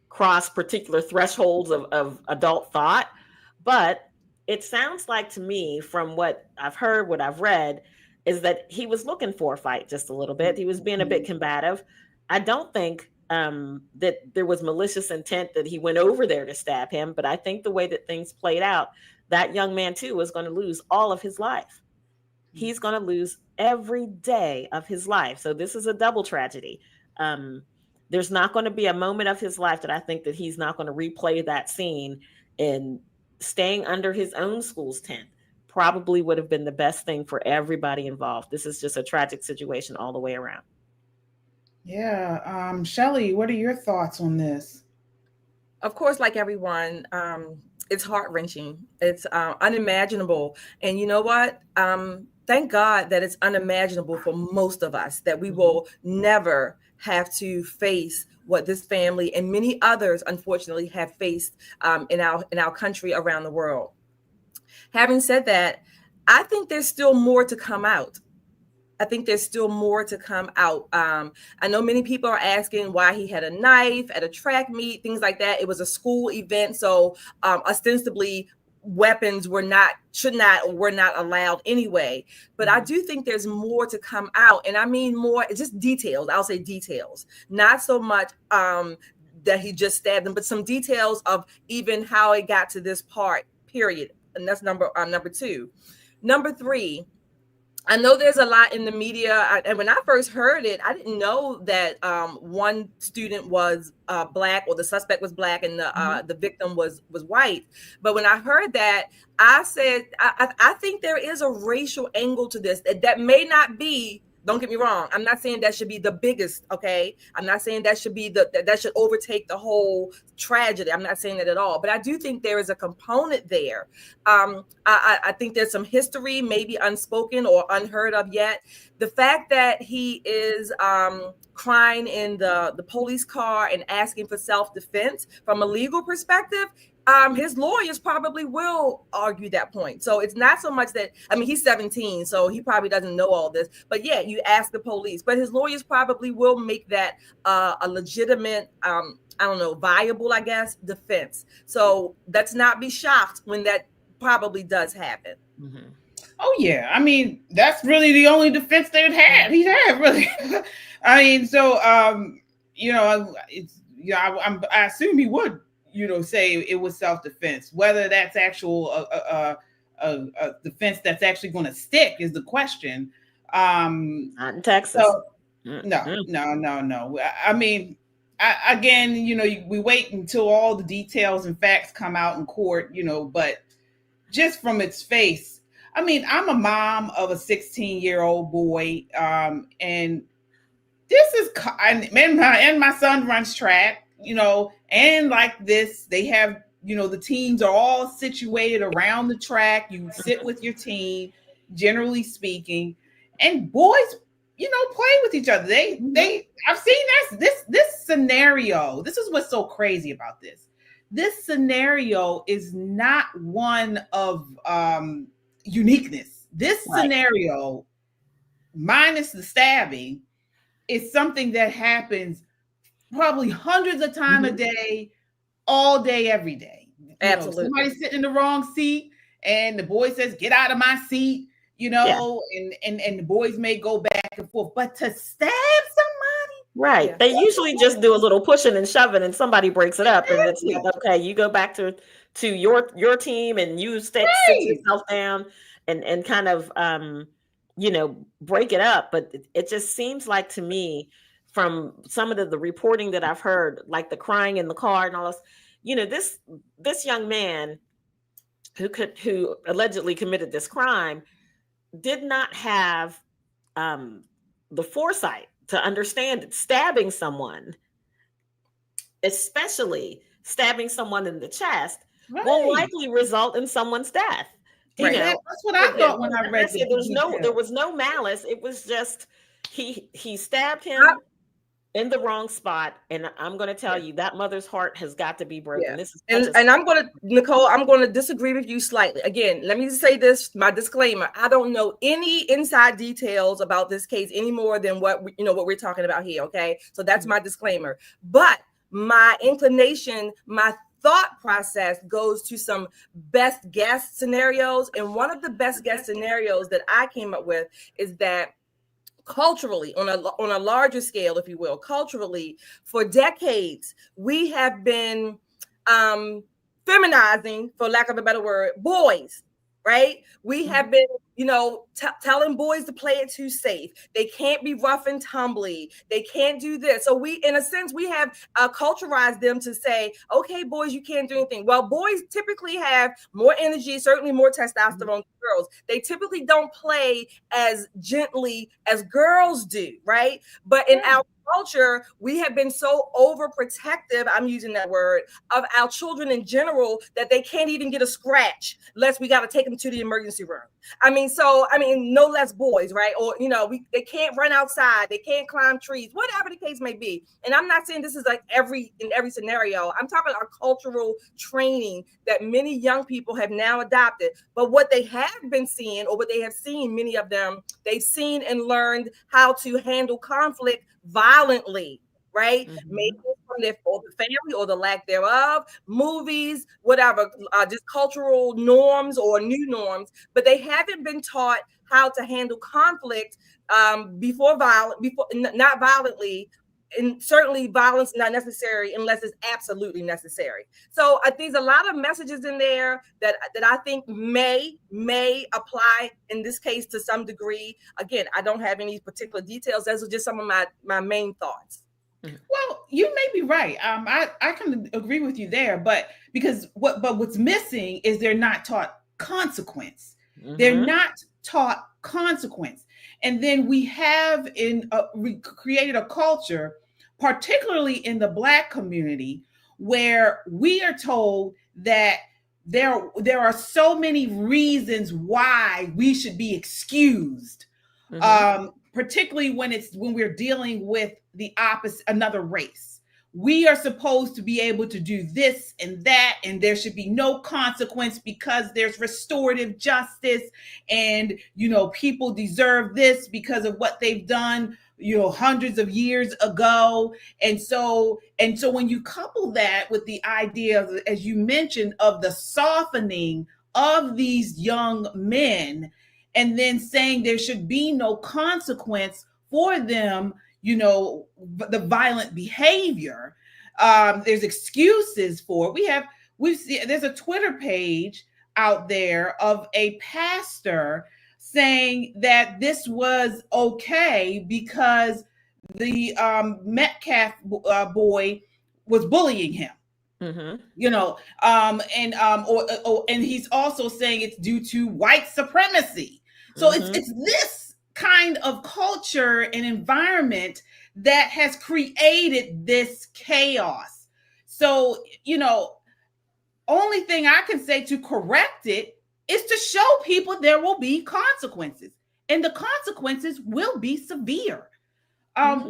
cross particular thresholds of adult thought, but it sounds like to me from what I've heard, what I've read, is that he was looking for a fight just a little bit. He was being a bit combative. I don't think that there was malicious intent that he went over there to stab him, but I think the way that things played out, that young man too was going to lose all of his life. He's going to lose every day of his life. So this is a double tragedy. there's not going to be a moment of his life that I think that he's not going to replay that scene, and staying under his own school's tent probably would have been the best thing for everybody involved. This is just a tragic situation all the way around. Yeah. Shelly, what are your thoughts on this? Of course, like everyone, it's heart-wrenching. It's unimaginable. And you know what? Thank God that it's unimaginable for most of us, that we will never have to face what this family and many others, unfortunately, have faced in our country, around the world. Having said that, I think there's still more to come out. I know many people are asking why he had a knife at a track meet, things like that. It was a school event, so ostensibly weapons were not allowed anyway. But I do think there's more to come out, and I mean more, it's just details. I'll say details, not so much that he just stabbed them, but some details of even how it got to this part. Period. And that's number two. Number three, I know there's a lot in the media, and when I first heard it, I didn't know that one student was Black, or the suspect was Black, and the victim was white. But when I heard that, I said, I think there is a racial angle to this that may not be. Don't get me wrong. I'm not saying that should be the biggest. Okay, I'm not saying that should be that should overtake the whole tragedy. I'm not saying that at all. But I do think there is a component there. I think there's some history, maybe unspoken or unheard of yet. The fact that he is crying in the police car and asking for self-defense from a legal perspective. His lawyers probably will argue that point. So it's not so much that, I mean, he's 17, so he probably doesn't know all this. But yeah, you ask the police, but his lawyers probably will make that a legitimate, viable, I guess, defense. So let's not be shocked when that probably does happen. Mm-hmm. Oh yeah, I mean, that's really the only defense he's had really. I mean, so I assume he would. Say it was self-defense. Whether that's actual a defense that's actually going to stick is the question. Not in Texas. So, no. I mean, again, we wait until all the details and facts come out in court, but just from its face, I mean, I'm a mom of a 16-year-old boy, and this is, and my son runs track. And like this, they have, the teams are all situated around the track. You sit with your team, generally speaking, and boys, play with each other. I've seen this scenario. This is what's so crazy about this. This scenario is not one of uniqueness. This scenario, minus the stabbing, is something that happens probably hundreds of times a day, all day, every day. Absolutely. Somebody's sitting in the wrong seat and the boy says, "Get out of my seat," and the boys may go back and forth. But to stab somebody? Right. They usually just do a little pushing and shoving and somebody breaks it up. And it's like, okay, you go back to your team and you sit yourself down and kind of break it up. But it just seems like to me, from some of the reporting that I've heard, like the crying in the car and all this, this young man who allegedly committed this crime did not have the foresight to understand that stabbing someone, especially stabbing someone in the chest, will likely result in someone's death. That's what I thought when I read it. There was no malice. It was just he stabbed him in the wrong spot, and I'm going to tell you that mother's heart has got to be broken. Yeah. This is and I'm going to, Nicole, I'm going to disagree with you slightly. Again, let me just say this, my disclaimer. I don't know any inside details about this case any more than what we're talking about here. Okay, so that's my disclaimer. But my inclination, my thought process goes to some best guess scenarios, and one of the best guess scenarios that I came up with is that culturally, on a larger scale, if you will, culturally, for decades, we have been feminizing, for lack of a better word, boys, right? We have been telling boys to play it too safe. They can't be rough and tumbly. They can't do this. So we, in a sense, we have culturized them to say, okay, boys, you can't do anything. Well, boys typically have more energy, certainly more testosterone than girls. They typically don't play as gently as girls do, right? But in our culture, we have been so overprotective, I'm using that word, of our children in general that they can't even get a scratch unless we got to take them to the emergency room. No less boys, right? Or, they can't run outside. They can't climb trees, whatever the case may be. And I'm not saying this is like in every scenario. I'm talking about cultural training that many young people have now adopted. But what they have been seeing, or what they have seen, many of them, they've seen and learned how to handle conflict violently, right? Maybe from their family or the lack thereof, movies, whatever, just cultural norms or new norms, but they haven't been taught how to handle conflict not violently, and certainly violence not necessary unless it's absolutely necessary. So I think there's a lot of messages in there that I think may apply in this case to some degree. Again, I don't have any particular details. Those are just some of my main thoughts. Well, you may be right. I can agree with you there, but what's missing is they're not taught consequence. They're not taught consequence. And then we have created a culture, particularly in the Black community, where we are told that there are so many reasons why we should be excused, particularly when we're dealing with the opposite, another race. We are supposed to be able to do this and that, and there should be no consequence because there's restorative justice, and people deserve this because of what they've done hundreds of years ago. And so when you couple that with the idea of, as you mentioned, of the softening of these young men, and then saying there should be no consequence for them, the violent behavior, there's excuses for it. There's a Twitter page out there of a pastor saying that this was okay because the Metcalf boy was bullying him. And he's also saying it's due to white supremacy. So it's this kind of culture and environment that has created this chaos. So, only thing I can say to correct it is to show people there will be consequences, and the consequences will be severe.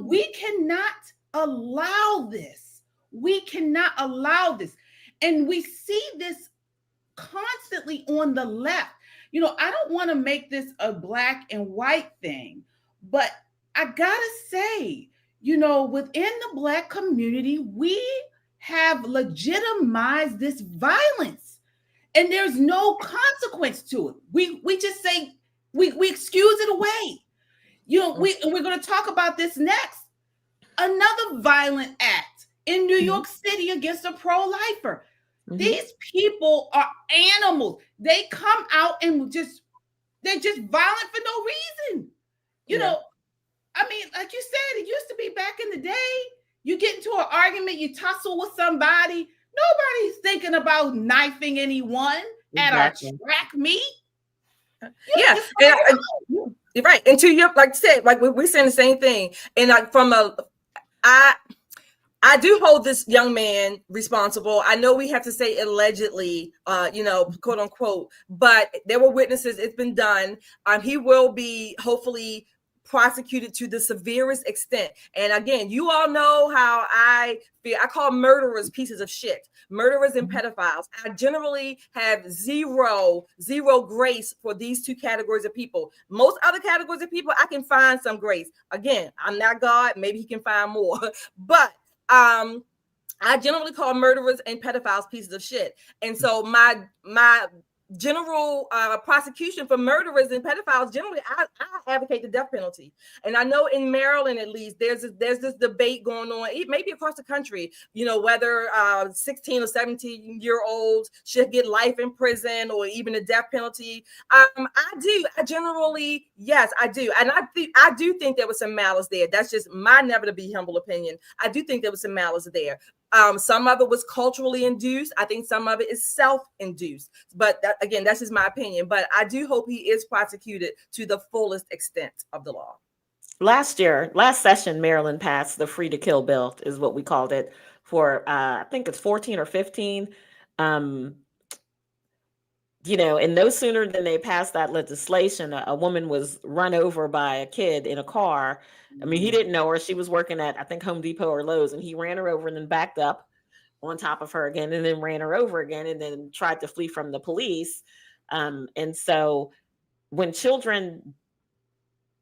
We cannot allow this. We cannot allow this. And we see this constantly on the left. I don't want to make this a black and white thing, but I gotta say, within the Black community, we have legitimized this violence, and there's no consequence to it. We just say we excuse it away. We're going to talk about this next. Another violent act in New York City against a pro-lifer. These people are animals. They come out and they're just violent for no reason. Like you said, it used to be back in the day, you get into an argument, you tussle with somebody. Nobody's thinking about knifing anyone at a track meet. You're right. And to your, like I said, like we're saying the same thing. And like I do hold this young man responsible. I know we have to say allegedly, quote unquote, but there were witnesses. It's been done. He will be hopefully prosecuted to the severest extent. And again, you all know how I feel. I call murderers pieces of shit, murderers and pedophiles. I generally have zero grace for these two categories of people. Most other categories of people, I can find some grace. Again, I'm not God. Maybe he can find more, but I generally call murderers and pedophiles pieces of shit. And so my general prosecution for murderers and pedophiles. Generally, I advocate the death penalty. And I know in Maryland, at least, there's this debate going on, maybe across the country, whether 16 or 17-year-olds should get life in prison or even a death penalty. I generally, yes, I do. And I do think there was some malice there. That's just my never to be humble opinion. I do think there was some malice there. Some of it was culturally induced. I think some of it is self-induced. But again, that's just my opinion. But I do hope he is prosecuted to the fullest extent of the law. Last session, Maryland passed the Free to Kill bill, is what we called it, for I think it's 14 or 15. And no sooner than they passed that legislation, a woman was run over by a kid in a car. I mean, he didn't know her. She was working at, I think, Home Depot or Lowe's, and he ran her over and then backed up on top of her again and then ran her over again and then tried to flee from the police. And so when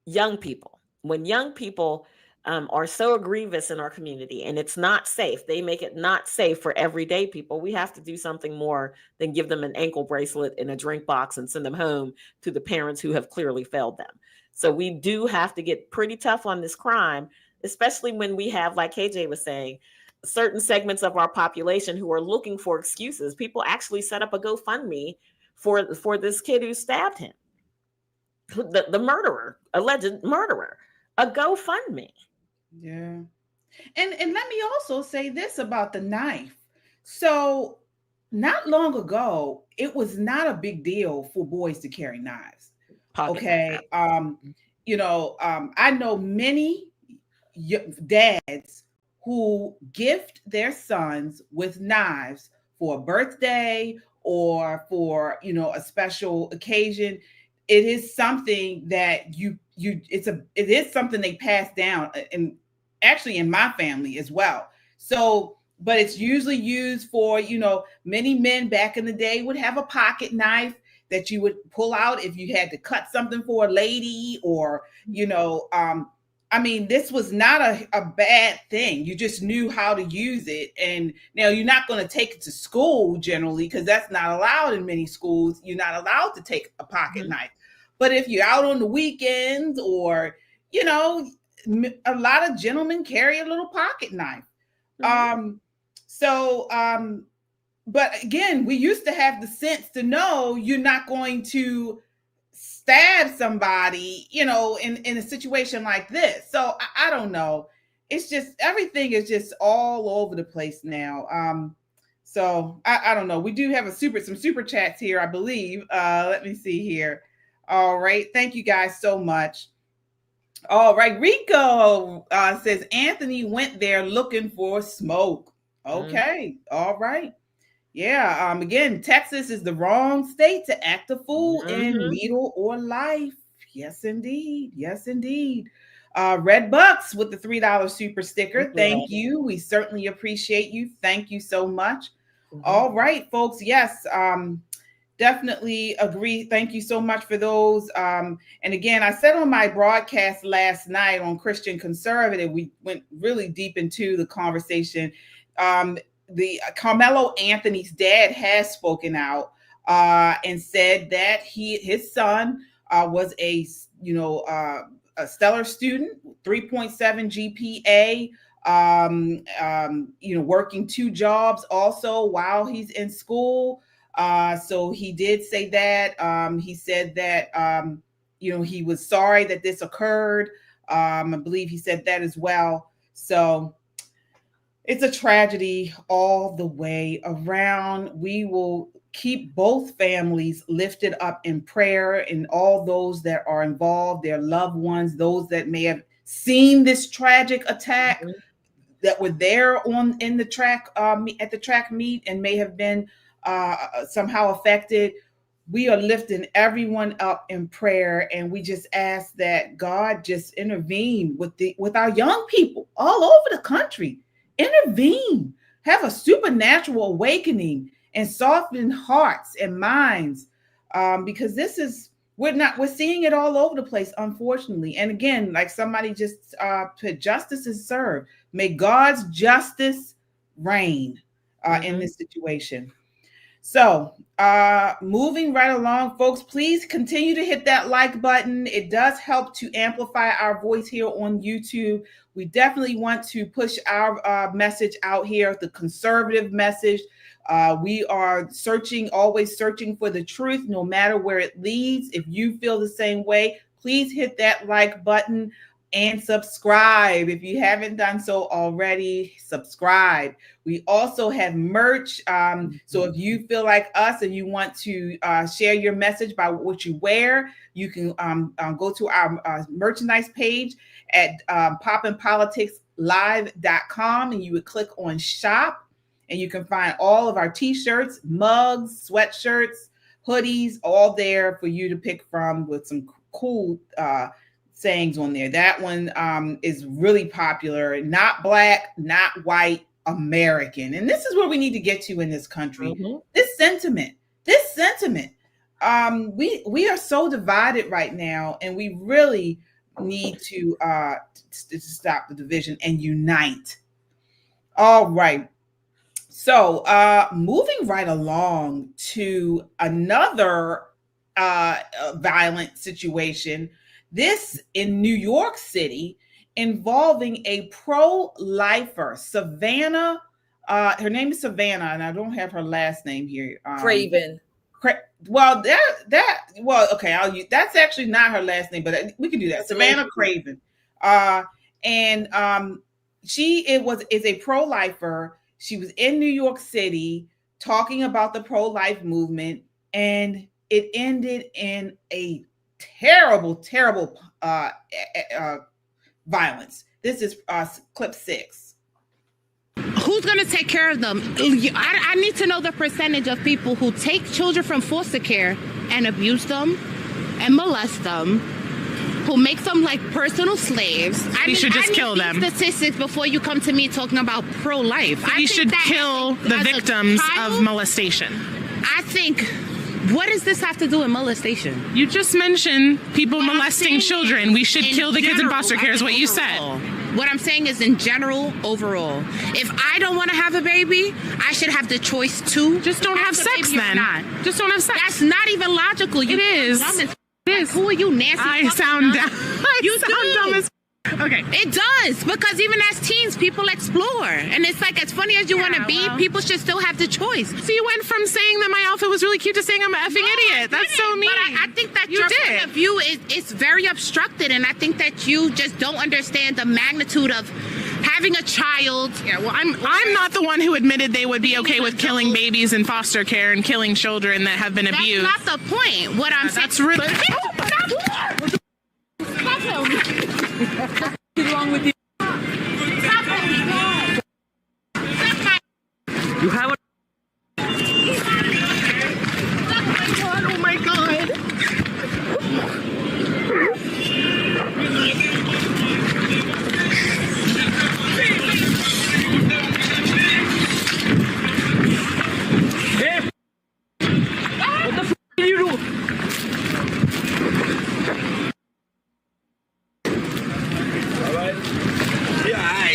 young people are so grievous in our community and it's not safe, they make it not safe for everyday people, we have to do something more than give them an ankle bracelet and a drink box and send them home to the parents who have clearly failed them. So we do have to get pretty tough on this crime, especially when we have, like KJ was saying, certain segments of our population who are looking for excuses. People actually set up a GoFundMe for this kid who stabbed him, the murderer, alleged murderer, a GoFundMe. Yeah. And let me also say this about the knife. So not long ago, it was not a big deal for boys to carry knives. Okay. I know many dads who gift their sons with knives for a birthday or for, a special occasion. It is something that it is something they pass down, and actually in my family as well. So, but it's usually used for, many men back in the day would have a pocket knife that you would pull out if you had to cut something for a lady or, this was not a bad thing. You just knew how to use it. And now you're not going to take it to school generally because that's not allowed in many schools. You're not allowed to take a pocket knife. But if you're out on the weekends or, a lot of gentlemen carry a little pocket knife. But again, we used to have the sense to know you're not going to stab somebody, in a situation like this. So I don't know. It's just, everything is just all over the place now. So I don't know. We do have some super chats here, I believe. Let me see here. All right. Thank you guys so much. All right. Rico says Anthony went there looking for smoke. Okay. All right. Yeah. Again, Texas is the wrong state to act a fool in needle or life. Yes, indeed. Yes, indeed. Red Bucks with the $3 super sticker. Thank you. We certainly appreciate you. Thank you so much. All right, folks. Yes. Definitely agree. Thank you so much for those. And again, I said on my broadcast last night on Christian Conservative, we went really deep into the conversation. The Karmelo Anthony's dad has spoken out and said that his son was a stellar student, 3.7 GPA, working 2 jobs also while he's in school. So he did say that. He said that he was sorry that this occurred. I believe he said that as well. So it's a tragedy all the way around. We will keep both families lifted up in prayer, and all those that are involved, their loved ones, those that may have seen this tragic attack, that were there in the track at the track meet and may have been somehow affected. We are lifting everyone up in prayer, and we just ask that God just intervene with our young people all over the country. Intervene, have a supernatural awakening and soften hearts and minds, because we're seeing it all over the place, unfortunately. And again, like somebody just put, justice is served. May God's justice reign in this situation. So, moving right along, folks, please continue to hit that like button. It does help to amplify our voice here on YouTube. We definitely want to push our message out here, the conservative message. We are always searching for the truth, no matter where it leads. If you feel the same way, please hit that like button and subscribe. If you haven't done so already, subscribe. We also have merch. So if you feel like us and you want to share your message by what you wear, you can go to our merchandise page at poppinpoliticslive.com, and you would click on shop, and you can find all of our t-shirts, mugs, sweatshirts, hoodies, all there for you to pick from, with some cool sayings on there. That one is really popular. Not black, not white, American. And this is where we need to get to in this country. This sentiment. We are so divided right now, and we really need to stop the division and unite. All right. So moving right along to another violent situation, this in New York City, involving a pro-lifer, Savannah. Her name is Savannah, and I don't have her last name here. Craven. Well, okay. That's actually not her last name, but we can do that. That's Savannah Craven. She is a pro-lifer. She was in New York City talking about the pro-life movement, and it ended in a terrible violence. This is clip 6. Who's going to take care of them? I need to know the percentage of people who take children from foster care and abuse them and molest them, who make them like personal slaves. You should just kill them. Statistics before you come to me talking about pro-life. You should kill the victims of molestation. I think, what does this have to do with molestation? You just mentioned people molesting children. We should kill the kids in foster care is what you said. What I'm saying is, in general, overall, if I don't want to have a baby, I should have the choice to. Just don't have sex then. Just don't have sex. That's not even logical. It is. It is. Who are you, Nancy? I sound dumb. You sound dumb as. Okay. It does, because even as teens, people explore. And it's like, as funny as you want to be, people should still have the choice. So you went from saying that my outfit was really cute to saying I'm an effing idiot. That's so mean. But I think that your point of view is very obstructed, and I think that you just don't understand the magnitude of having a child. Yeah, well, I'm not the one who admitted they would be okay with killing babies in foster care and killing children that have been abused. That's not the point. What I'm saying. That's really. What's wrong with you? You have a. Oh my God. Hey! What the f did you do?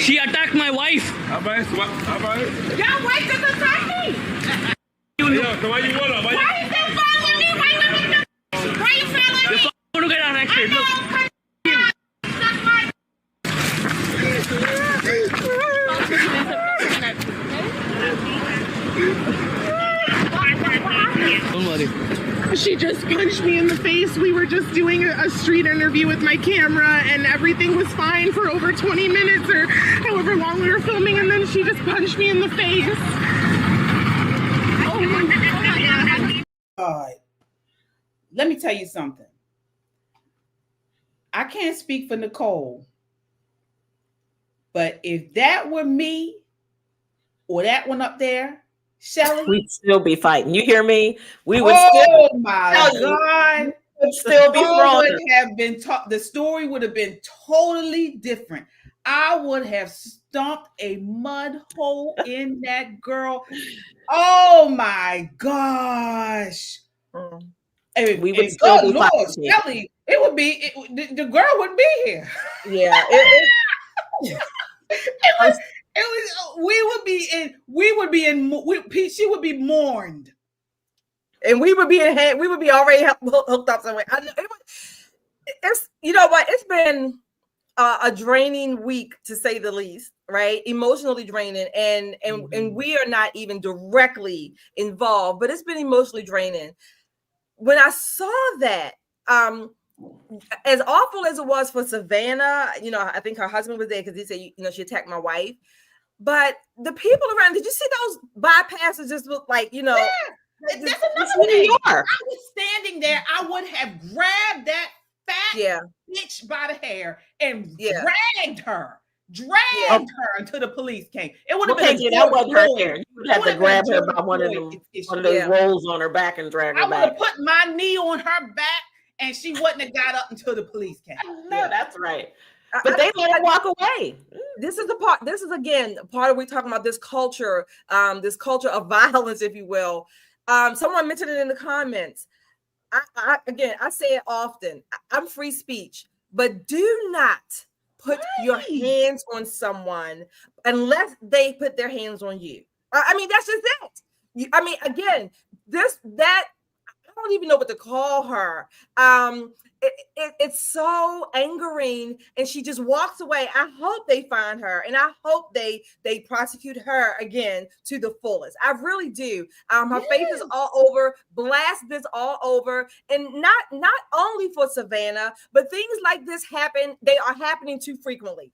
She attacked my wife. Your wife just attacked me. Why is that following me? Why you following me? I'm gonna get arrested. Look. Don't worry. She just punched me in the face. We were just doing a street interview with my camera, and everything was fine for over 20 minutes or however long we were filming, and then she just punched me in the face. Oh my God. Let me tell you something. I can't speak for Nicole, but if that were me or that one up there, Shelly, we'd still be fighting. You hear me? We would oh my God. Would still be the story would have been totally different. I would have stomped a mud hole in that girl. Oh my gosh. We would still be fighting. Shelly, it would be the girl wouldn't be here. Yeah. She would be mourned. and we would be already hooked up somewhere. It's you know what? It's been a draining week, to say the least, right? Emotionally draining, and we are not even directly involved, but it's been emotionally draining. When I saw that, as awful as it was for Savannah, you know, I think her husband was there because he said, you know, she attacked my wife. But the people around, did you see those bypasses just look like, you know? Yeah, that's another thing. If I was standing there, I would have grabbed that fat bitch by the hair and dragged her until the police came. It would have been that wasn't her hair. You would have to grab her by one of those rolls on her back and drag her back. I would have put my knee on her back, and she wouldn't have got up until the police came. No, that's right. But they let her walk away. This is the part. This is again part of we talking about this culture of violence, if you will. Someone mentioned it in the comments. I say it often. I'm free speech, but do not put your hands on someone unless they put their hands on you. I mean, that's just it. I mean, again, that I don't even know what to call her. It's so angering, and she just walks away. I hope they find her, and I hope they prosecute her again to the fullest. I really do. Her face is all over, blast this all over, and not only for Savannah, but things like this happen. They are happening too frequently.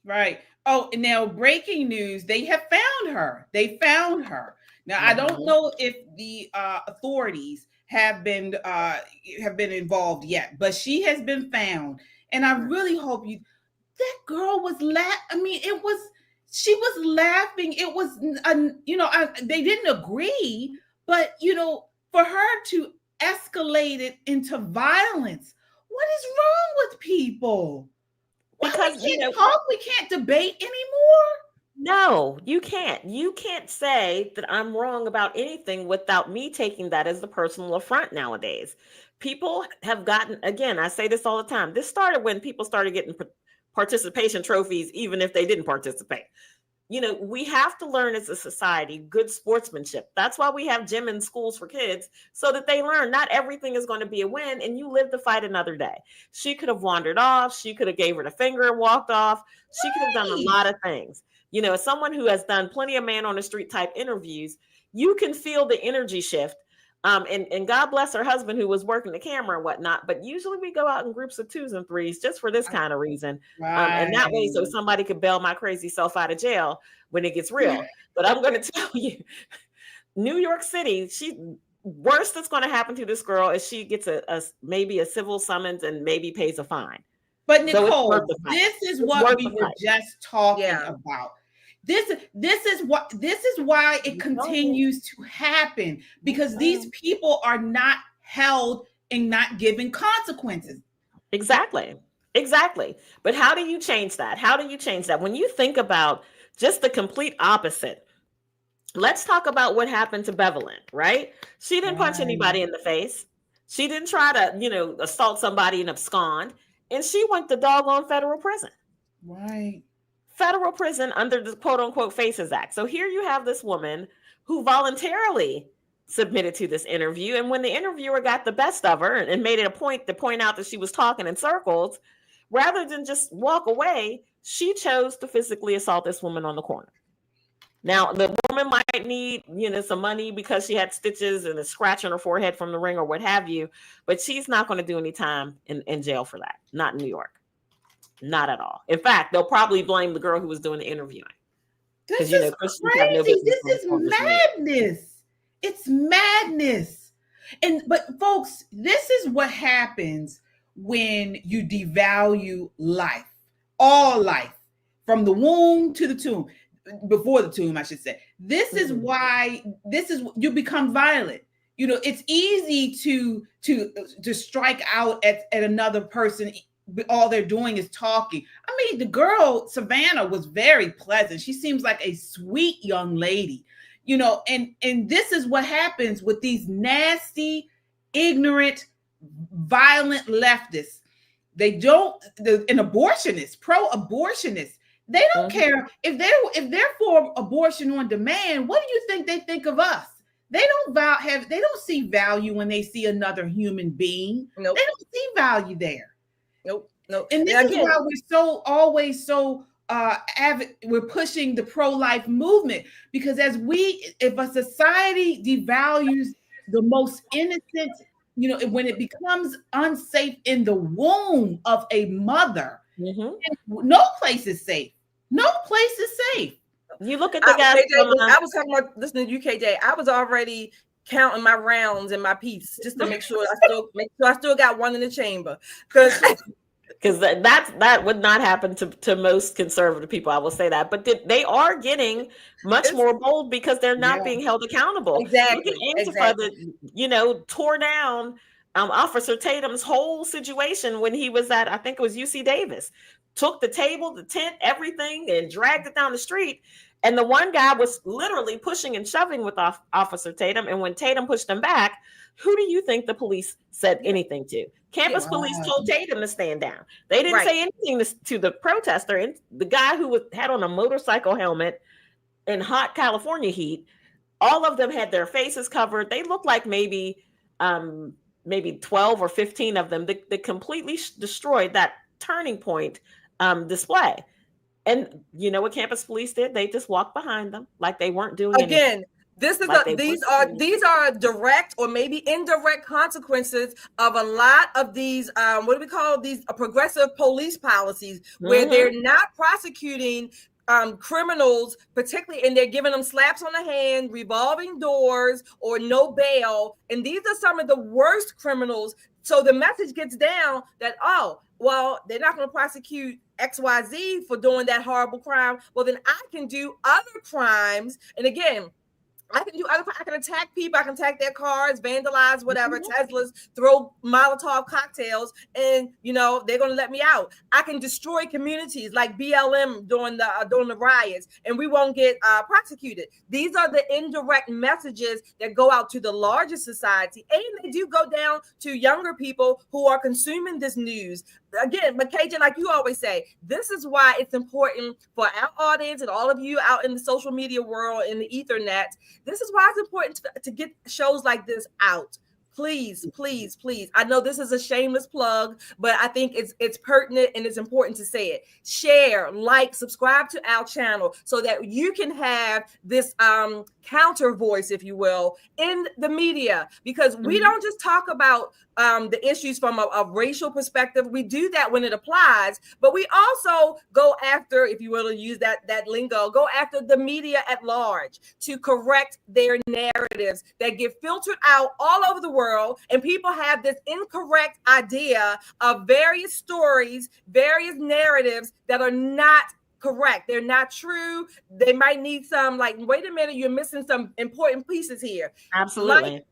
Right. Oh, now breaking news: they have found her. They found her. Now I don't know if the authorities have been involved yet, but she has been found, and I really hope that girl was she was laughing. It was they didn't agree, but for her to escalate it into violence, what is wrong with people? Because we can't debate anymore. No, you can't. You can't say that I'm wrong about anything without me taking that as the personal affront nowadays. People have gotten, again, I say this all the time. This started when people started getting participation trophies, even if they didn't participate. We have to learn as a society good sportsmanship. That's why we have gym in schools for kids, so that they learn not everything is going to be a win, and you live to fight another day. She could have wandered off. She could have gave her the finger and walked off. She could have done a lot of things. As someone who has done plenty of man on the street type interviews, you can feel the energy shift. And God bless her husband who was working the camera and whatnot. But usually we go out in groups of 2s and 3s just for this kind of reason. And that way, so somebody could bail my crazy self out of jail when it gets real. But I'm going to tell you, New York City, worst that's going to happen to this girl is she gets maybe a civil summons and maybe pays a fine. But Nicole, this is what we were just talking about. This is why it continues to happen, because these people are not held and not given consequences. Exactly. But how do you change that? When you think about just the complete opposite, let's talk about what happened to Bevelin, right? She didn't punch anybody in the face. She didn't try to, assault somebody and abscond. And she went to doggone federal prison. Right. Federal prison under the quote unquote Faces Act. So here you have this woman who voluntarily submitted to this interview. And when the interviewer got the best of her and made it a point to point out that she was talking in circles, rather than just walk away, she chose to physically assault this woman on the corner. Now, the woman might need, some money because she had stitches and a scratch on her forehead from the ring or what have you, but she's not going to do any time in jail for that. Not in New York. Not at all. In fact, they'll probably blame the girl who was doing the interviewing. This is crazy. This is madness. It's madness. But folks, this is what happens when you devalue life, all life, from the womb to the tomb. Before the tomb, I should say. This is why you become violent. It's easy to strike out at another person. All they're doing is talking. I mean, the girl Savannah was very pleasant. She seems like a sweet young lady, and this is what happens with these nasty, ignorant, violent leftists. An abortionist, pro-abortionist. They don't care if they're for abortion on demand. What do you think they think of us? they don't see value when they see another human being. Nope. They don't see value there. Nope. Nope. And this is why we're always so we're pushing the pro-life movement, because if a society devalues the most innocent, when it becomes unsafe in the womb of a mother, no place is safe. No place is safe. You look at the guy. I was talking about listening to UKJ. I was already counting my rounds in my piece just to make sure I still got one in the chamber, because that would not happen to most conservative people. I will say that, but they are getting much more bold because they're not being held accountable. Exactly. Look at Antifa that tore down Officer Tatum's whole situation when he was at, I think it was UC Davis, took the table, the tent, everything, and dragged it down the street. And the one guy was literally pushing and shoving with Officer Tatum. And when Tatum pushed him back, who do you think the police said anything to? Campus police told Tatum to stand down. They didn't say anything to the protester. And the guy who had on a motorcycle helmet in hot California heat, all of them had their faces covered. They looked like maybe 12 or 15 of them that completely destroyed that Turning Point display. And you know what campus police did? They just walked behind them like they weren't doing anything. These are direct or maybe indirect consequences of a lot of these what do we call these progressive police policies, where they're not prosecuting criminals, particularly, and they're giving them slaps on the hand, revolving doors, or no bail. And these are some of the worst criminals. So the message gets down that, they're not going to prosecute XYZ for doing that horrible crime. Well, then I can do other crimes. And again, I can attack people. I can attack their cars, vandalize whatever, Teslas, throw Molotov cocktails, and they're gonna let me out. I can destroy communities like BLM during the riots, and we won't get prosecuted. These are the indirect messages that go out to the larger society, and they do go down to younger people who are consuming this news. Again, McCajan, like you always say, this is why it's important for our audience and all of you out in the social media world, in the Ethernet. This is why it's important to get shows like this out. Please, please, please. I know this is a shameless plug, but I think it's pertinent and it's important to say it. Share, like, subscribe to our channel so that you can have this counter voice, if you will, in the media, because we don't just talk about the issues from a racial perspective. We do that when it applies, but we also go after, if you will, to use that lingo, go after the media at large to correct their narratives that get filtered out all over the world. And people have this incorrect idea of various stories, various narratives that are not correct. They're not true. They might need some, wait a minute, you're missing some important pieces here. Absolutely.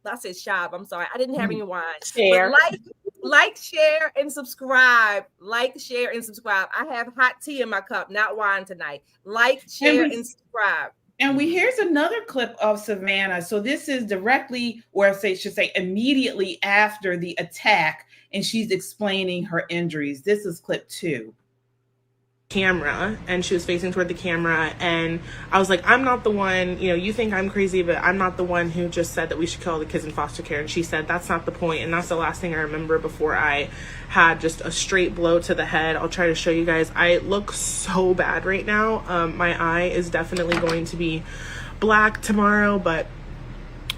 I said shab. I'm sorry. I didn't have any wine. Share. Like, share, and subscribe. Like, share, and subscribe. I have hot tea in my cup, not wine tonight. Like, share, and subscribe. And here's another clip of Savannah. So this is directly, or I should say immediately after the attack, and she's explaining her injuries. This is clip 2. Camera, and she was facing toward the camera, and I was like, I'm not the one, you think I'm crazy, but I'm not the one who just said that we should kill all the kids in foster care. And she said that's not the point, and that's the last thing I remember before I had just a straight blow to the head. I'll try to show you guys. I look so bad right now. My eye is definitely going to be black tomorrow, but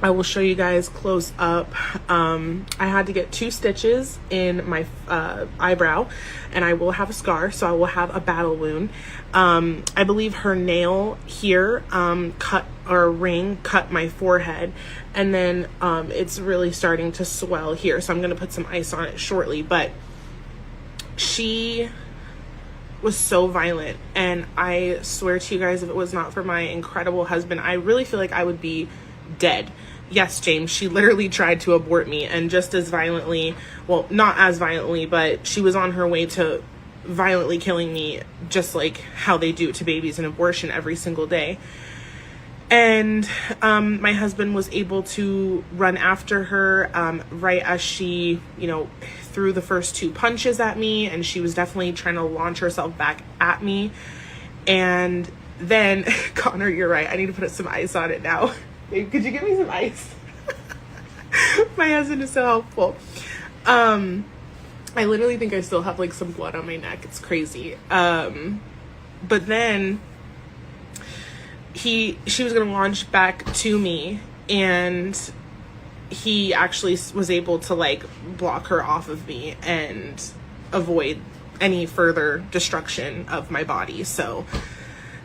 I will show you guys close up. I had to get 2 stitches in my eyebrow, and I will have a scar, so I will have a battle wound. I believe her nail here cut my forehead, and then it's really starting to swell here, so I'm going to put some ice on it shortly. But she was so violent, and I swear to you guys, if it was not for my incredible husband, I really feel like I would be dead. Yes, James, she literally tried to abort me, and just as violently, well, not as violently, but she was on her way to violently killing me, just like how they do to babies in abortion every single day. And my husband was able to run after her right as she, threw the first 2 punches at me, and she was definitely trying to launch herself back at me. And then, Connor, you're right, I need to put some ice on it now. Babe, could you give me some ice? My husband is so helpful. I literally think I still have like some blood on my neck. It's crazy. But then she was gonna launch back to me, and he actually was able to like block her off of me and avoid any further destruction of my body. So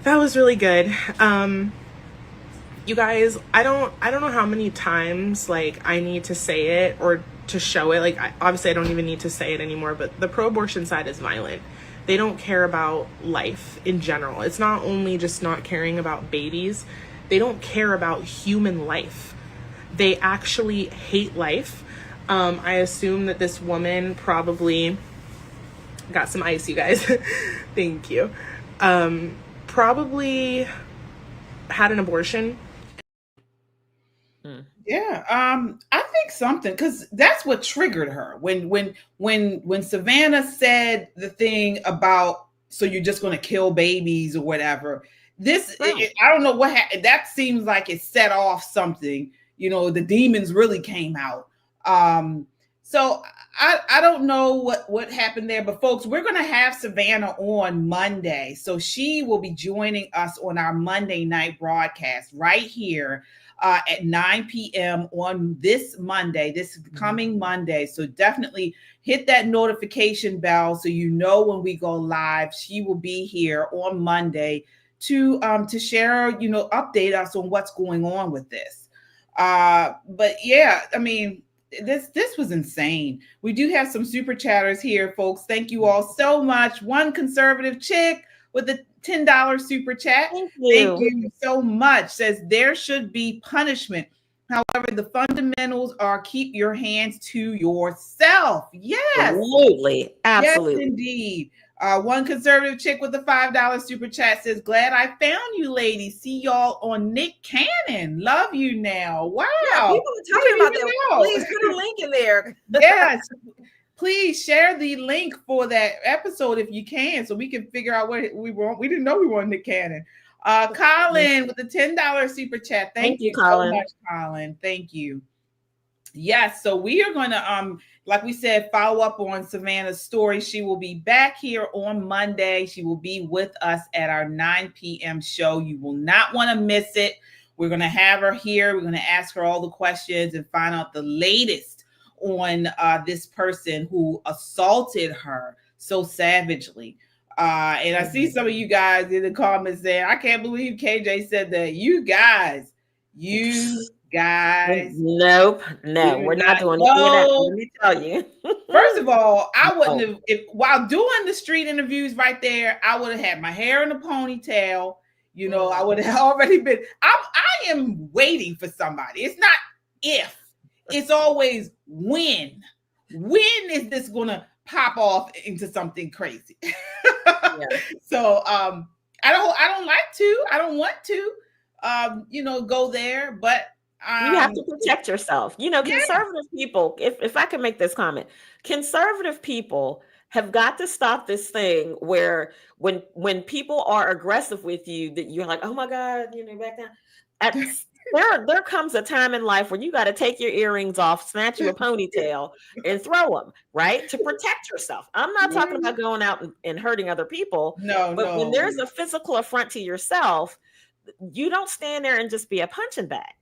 that was really good. You guys, I don't know how many times like I need to say it or to show it. Like, obviously I don't even need to say it anymore, but the pro-abortion side is violent. They don't care about life in general. It's not only just not caring about babies. They don't care about human life. They actually hate life. I assume that this woman probably got some ice, you guys. Thank you. Probably had an abortion. Yeah, I think something, because that's what triggered her when Savannah said the thing about, so you're just going to kill babies or whatever. I don't know what happened. That seems like it set off something. You know, the demons really came out. So I don't know what happened there, but folks, we're going to have Savannah on Monday, so she will be joining us on our Monday night broadcast right here at 9 p.m. on this Monday, this coming Monday. So definitely hit that notification bell so you know when we go live. She will be here on Monday to share, update us on what's going on with this. But yeah, I mean, this was insane. We do have some super chatters here, folks. Thank you all so much. One conservative chick with a $10 super chat. Thank you so much. Says there should be punishment. However, the fundamentals are keep your hands to yourself. Yes. Absolutely. Absolutely. Yes, indeed. One conservative chick with a $5 super chat says, glad I found you, ladies. See y'all on Nick Cannon. Love you now. Wow. Yeah, people are talking about that. Please put a link in there. Yes. Please share the link for that episode if you can, so we can figure out what we want. We didn't know we wanted Nick Cannon. Colin with the $10 super chat. Thank you Colin. So much, Colin. Thank you. Yes, so we are going to, like we said, follow up on Savannah's story. She will be back here on Monday. She will be with us at our 9 p.m. show. You will not want to miss it. We're going to have her here. We're going to ask her all the questions and find out the latest on this person who assaulted her so savagely. And I see some of you guys in the comments saying, I can't believe KJ said that. You guys. Nope. No, we're not doing any of that. Let me tell you. First of all, I wouldn't have, while doing the street interviews right there, I would have had my hair in a ponytail. I would have already been, I am waiting for somebody. It's not if, it's always when. When is this going to pop off into something crazy? Yeah. So I don't like to. I don't want to, go there, but you have to protect yourself. Conservative people, if I can make this comment, conservative people have got to stop this thing where when people are aggressive with you, that you're like, oh my God, back down. There comes a time in life when you got to take your earrings off, snatch you a ponytail, and throw them, right? To protect yourself. I'm not talking about going out and hurting other people. But when there's a physical affront to yourself, you don't stand there and just be a punching bag.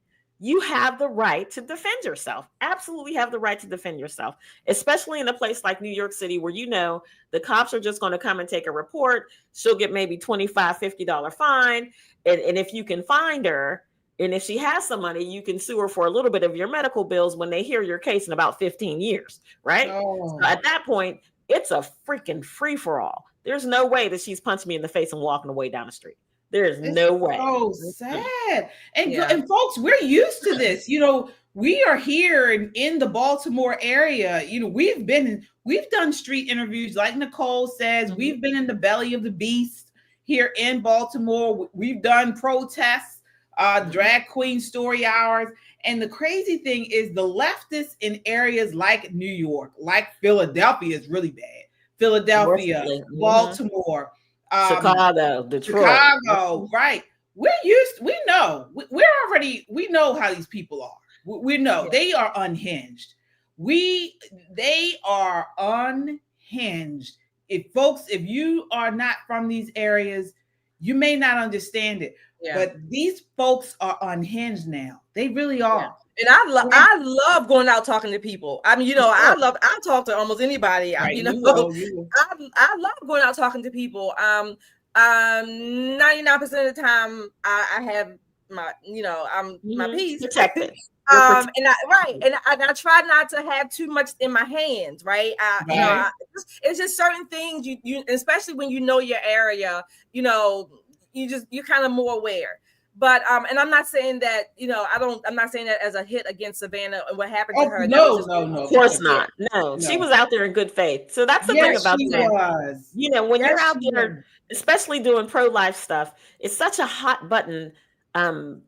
You have the right to defend yourself. Absolutely have the right to defend yourself, especially in a place like New York City where the cops are just going to come and take a report. She'll get maybe $25, $50 fine. And if you can find her, and if she has some money, you can sue her for a little bit of your medical bills when they hear your case in about 15 years, right? So at that point, it's a freaking free-for-all. There's no way that she's punching me in the face and walking away down the street. There's no way. So sad. And folks, we're used to this. We are here in the Baltimore area. We've done street interviews, like Nicole says. We've been in the belly of the beast here in Baltimore. We've done protests. Drag queen story hours. And the crazy thing is the leftists in areas like New York, like Philadelphia is really bad. Philadelphia, Baltimore, Chicago, Detroit. Chicago, right. we know we know how these people are. We know they are unhinged. They are unhinged. If you are not from these areas, you may not understand it. Yeah. But these folks are unhinged now. They really are. Yeah. And I love going out talking to people. I mean, I talk to almost anybody. Right. I love going out talking to people. 99% of the time I have my, I'm my peace protected. And I try not to have too much in my hands, right? It's just certain things you especially when you know your area, you're kind of more aware. But and I'm not saying that, I'm not saying that as a hit against Savannah and what happened to her. No, of course not. No, she was out there in good faith. So that's the thing about that. When you're out there, especially doing pro-life stuff, it's such a hot button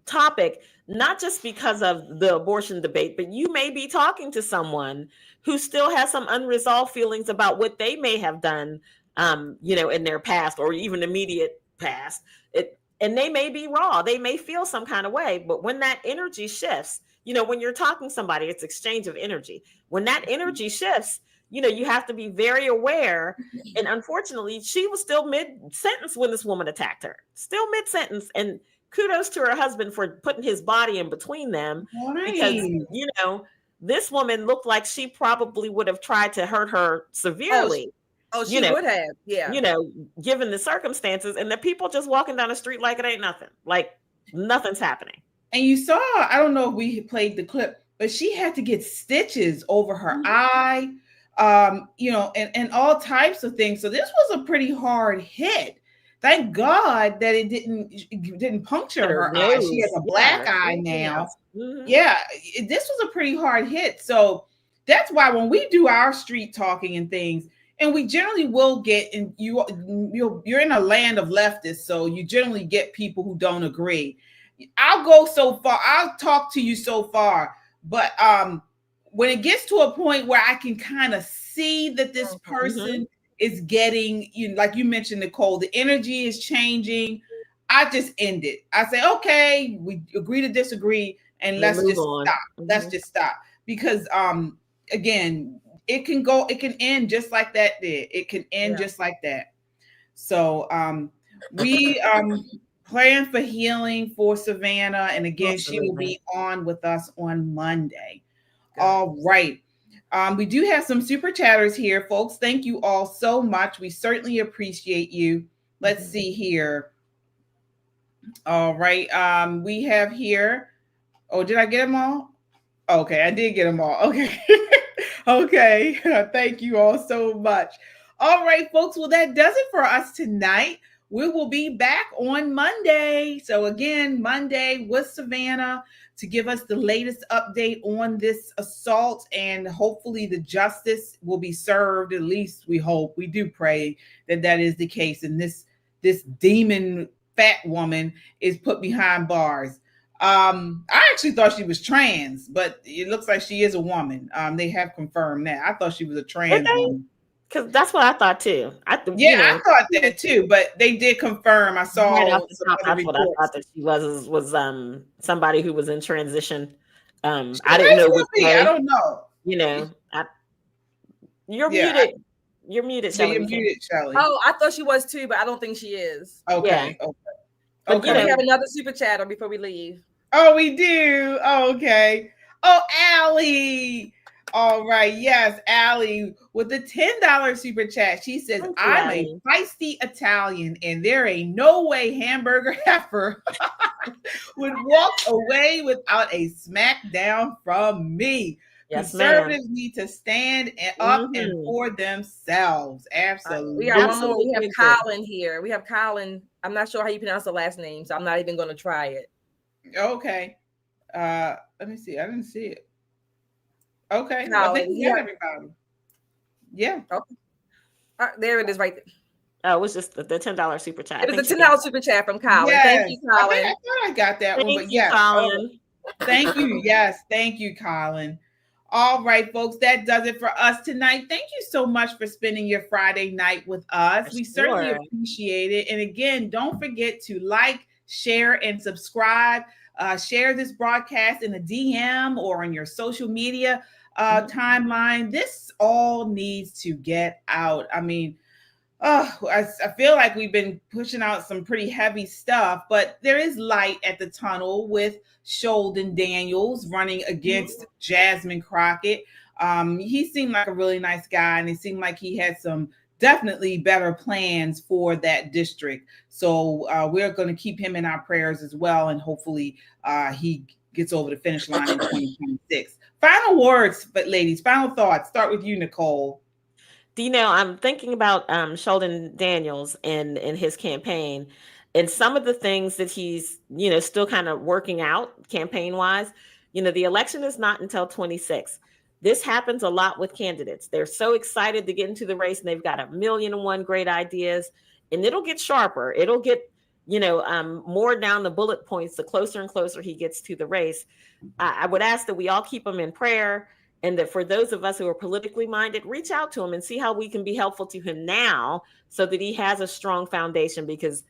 topic, not just because of the abortion debate, but you may be talking to someone who still has some unresolved feelings about what they may have done, in their past or even immediate past. And they may be raw. They may feel some kind of way. But when that energy shifts, when you're talking to somebody, it's exchange of energy. When that energy shifts, you have to be very aware. And unfortunately, she was still mid-sentence when this woman attacked her. Still mid-sentence. And kudos to her husband for putting his body in between them. Right. Because, this woman looked like she probably would have tried to hurt her severely. She would have, yeah. Given the circumstances, and the people just walking down the street like it ain't nothing, like nothing's happening. And you saw, I don't know if we played the clip, but she had to get stitches over her eye, and all types of things. So this was a pretty hard hit. Thank God that it didn't puncture her eye. She has a black eye now. Mm-hmm. Yeah, this was a pretty hard hit. So that's why when we do our street talking and things, and we generally will get, and you're in a land of leftists, so you generally get people who don't agree. I'll go so far. I'll talk to you so far, but when it gets to a point where I can kind of see that this person is getting, like you mentioned, Nicole, the energy is changing, I just end it. I say, okay, we agree to disagree, and let's just stop. Let's just stop, because again, it can end just like that did. It can end just like that. So we plan for healing for Savannah. And again, she will be on with us on Monday. All right. We do have some super chatters here, folks. Thank you all so much. We certainly appreciate you. Let's see here. All right. We have here. Oh, did I get them all? Okay, I did get them all. Okay. Okay, thank you all so much. All right, folks. Well, that does it for us tonight. We will be back on Monday. So again, Monday with Savannah to give us the latest update on this assault, and hopefully the justice will be served. At least we hope. We do pray that that is the case, and this demon fat woman is put behind bars. I actually thought she was trans, but it looks like she is a woman. They have confirmed that. I thought she was a trans woman. Because that's what I thought too. I thought that too, but they did confirm. I saw right that's what I thought that she was somebody who was in transition. I didn't know which way. I don't know. You're muted. You're muted, Shelly. You're muted, Shelly. Oh, I thought she was too, but I don't think she is. Okay. Yeah. Okay. We have another super chatter before we leave. Oh, we do. Oh, okay. Oh, Allie. All right. Yes, Allie with the $10 super chat. She says, I'm a feisty Italian, and there ain't no way hamburger heifer would walk away without a smackdown from me. Yes, Conservatives need to stand up and for themselves. Absolutely. We have Colin here. We have Colin. I'm not sure how you pronounce the last name, so I'm not even going to try it. Okay. Let me see. I didn't see it. Okay. Colin, I think we got everybody. Yeah. Okay. There it is right there. Oh, it was just the $10 super chat. It was the $10 super chat from Colin. Yes. Thank you, Colin. I thought I got that one, but yeah. Colin. Thank you. Yes. Thank you, Colin. All right, folks, that does it for us tonight. Thank you so much for spending your Friday night with us. We certainly appreciate it. And again, don't forget to like, share, and subscribe. Share this broadcast in a DM or on your social media timeline. This all needs to get out. I mean, I feel like we've been pushing out some pretty heavy stuff, but there is light at the tunnel with Sholdon Daniels running against Jasmine Crockett. He seemed like a really nice guy, and it seemed like he had some definitely better plans for that district. So we're going to keep him in our prayers as well, and hopefully he gets over the finish line in 2026. Final words, but ladies, final thoughts. Start with you, Nicole. I'm thinking about Sheldon Daniels and his campaign, and some of the things that he's, still kind of working out campaign-wise. The election is not until 26. This happens a lot with candidates. They're so excited to get into the race, and they've got 1,000,001 great ideas, and it'll get sharper. It'll get, more down the bullet points the closer and closer he gets to the race. I would ask that we all keep him in prayer, and that for those of us who are politically minded, reach out to him and see how we can be helpful to him now so that he has a strong foundation, because,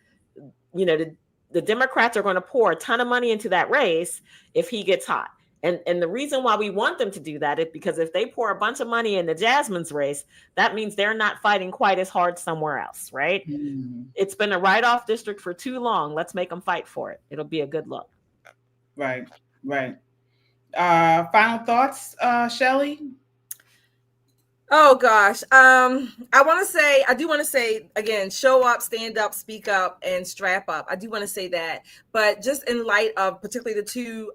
the Democrats are going to pour a ton of money into that race if he gets hot. And the reason why we want them to do that is because if they pour a bunch of money into Jasmine's race, that means they're not fighting quite as hard somewhere else, right? Mm-hmm. It's been a write-off district for too long. Let's make them fight for it. It'll be a good look. Right. Final thoughts, Shelly? Oh gosh. I do want to say again, show up, stand up, speak up, and strap up. I do want to say that, but just in light of particularly the two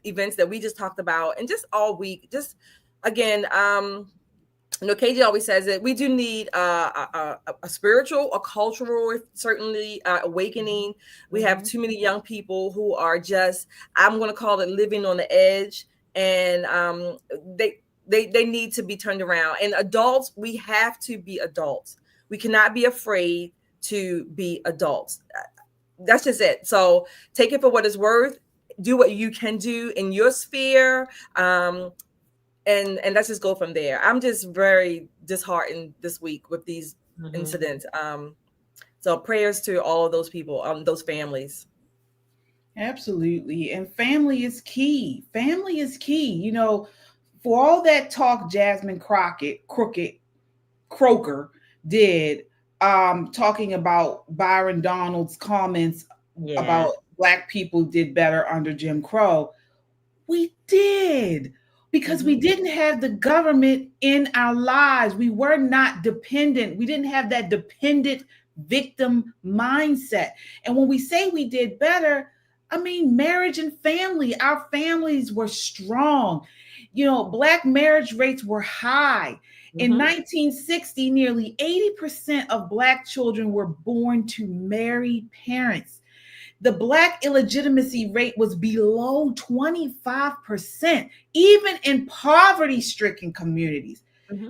events that we just talked about, and just all week, just again, KJ always says that we do need a spiritual, a cultural, certainly awakening. We have too many young people who are just, I'm going to call it living on the edge, and they need to be turned around. And adults, we have to be adults. We cannot be afraid to be adults. That's just it. So take it for what it's worth. Do what you can do in your sphere. And let's just go from there. I'm just very disheartened this week with these incidents. So prayers to all of those people, those families. Absolutely. And family is key. Family is key. For all that talk Jasmine Crocker did, talking about Byron Donalds' comments about Black people did better under Jim Crow, we did, because we didn't have the government in our lives. We were not dependent. We didn't have that dependent victim mindset. And when we say we did better, I mean marriage and family. Our families were strong. Black marriage rates were high. In 1960, nearly 80% of Black children were born to married parents. The Black illegitimacy rate was below 25%, even in poverty-stricken communities.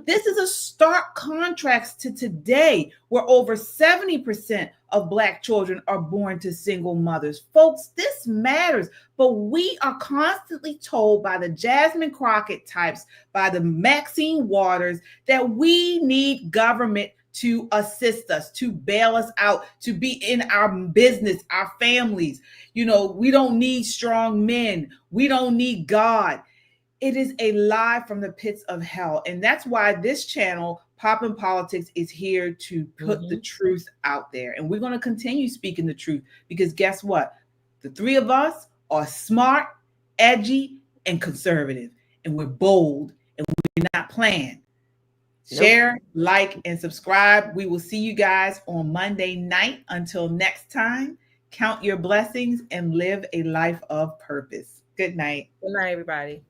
This is a stark contrast to today, where over 70% of Black children are born to single mothers. Folks, this matters, but we are constantly told by the Jasmine Crockett types, by the Maxine Waters, that we need government to assist us, to bail us out, to be in our business, our families. We don't need strong men. We don't need God. It is a lie from the pits of hell. And that's why this channel, Poppin' Politics, is here to put the truth out there. And we're going to continue speaking the truth, because guess what? The three of us are smart, edgy, and conservative. And we're bold, and we're not playing. Share, like, and subscribe. We will see you guys on Monday night. Until next time, count your blessings and live a life of purpose. Good night. Good night, everybody.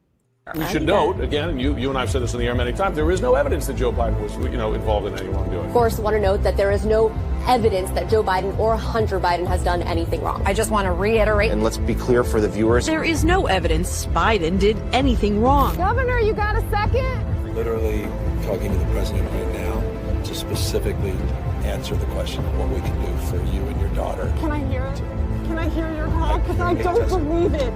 We should note, again, and you and I have said this in the air many times, there is no evidence that Joe Biden was, involved in any wrongdoing. Of course, want to note that there is no evidence that Joe Biden or Hunter Biden has done anything wrong. I just want to reiterate. And let's be clear for the viewers. There is no evidence Biden did anything wrong. Governor, you got a second? Literally talking to the president right now to specifically answer the question of what we can do for you and your daughter. Can I hear it? Can I hear your call? Because I don't believe it.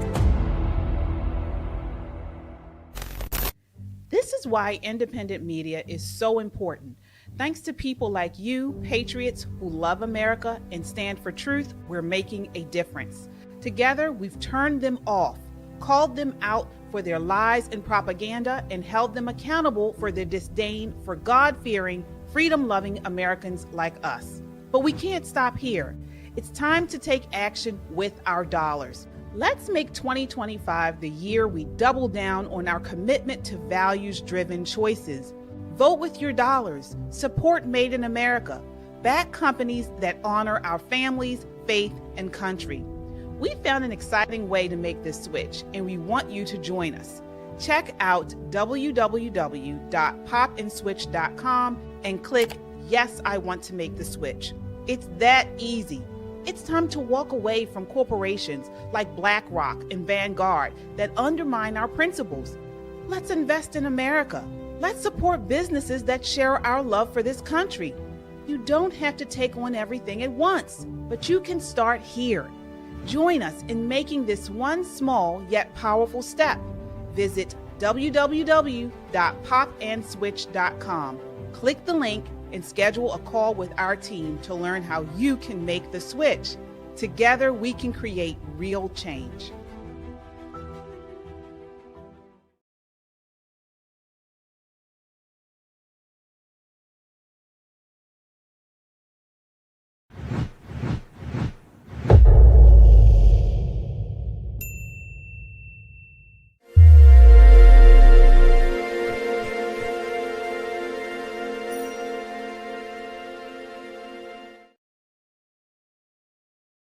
This is why independent media is so important. Thanks to people like you, patriots who love America and stand for truth, we're making a difference. Together, we've turned them off, called them out for their lies and propaganda, and held them accountable for their disdain for God-fearing, freedom-loving Americans like us. But we can't stop here. It's time to take action with our dollars. Let's make 2025 the year we double down on our commitment to values-driven choices. Vote with your dollars. Support Made in America. Back companies that honor our families, faith, and country. We found an exciting way to make this switch, and we want you to join us. Check out www.popandswitch.com and click Yes, I Want to Make the Switch. It's that easy. It's time to walk away from corporations like BlackRock and Vanguard that undermine our principles. Let's invest in America. Let's support businesses that share our love for this country. You don't have to take on everything at once, but you can start here. Join us in making this one small yet powerful step. Visit www.popandswitch.com. Click the link and schedule a call with our team to learn how you can make the switch. Together, we can create real change.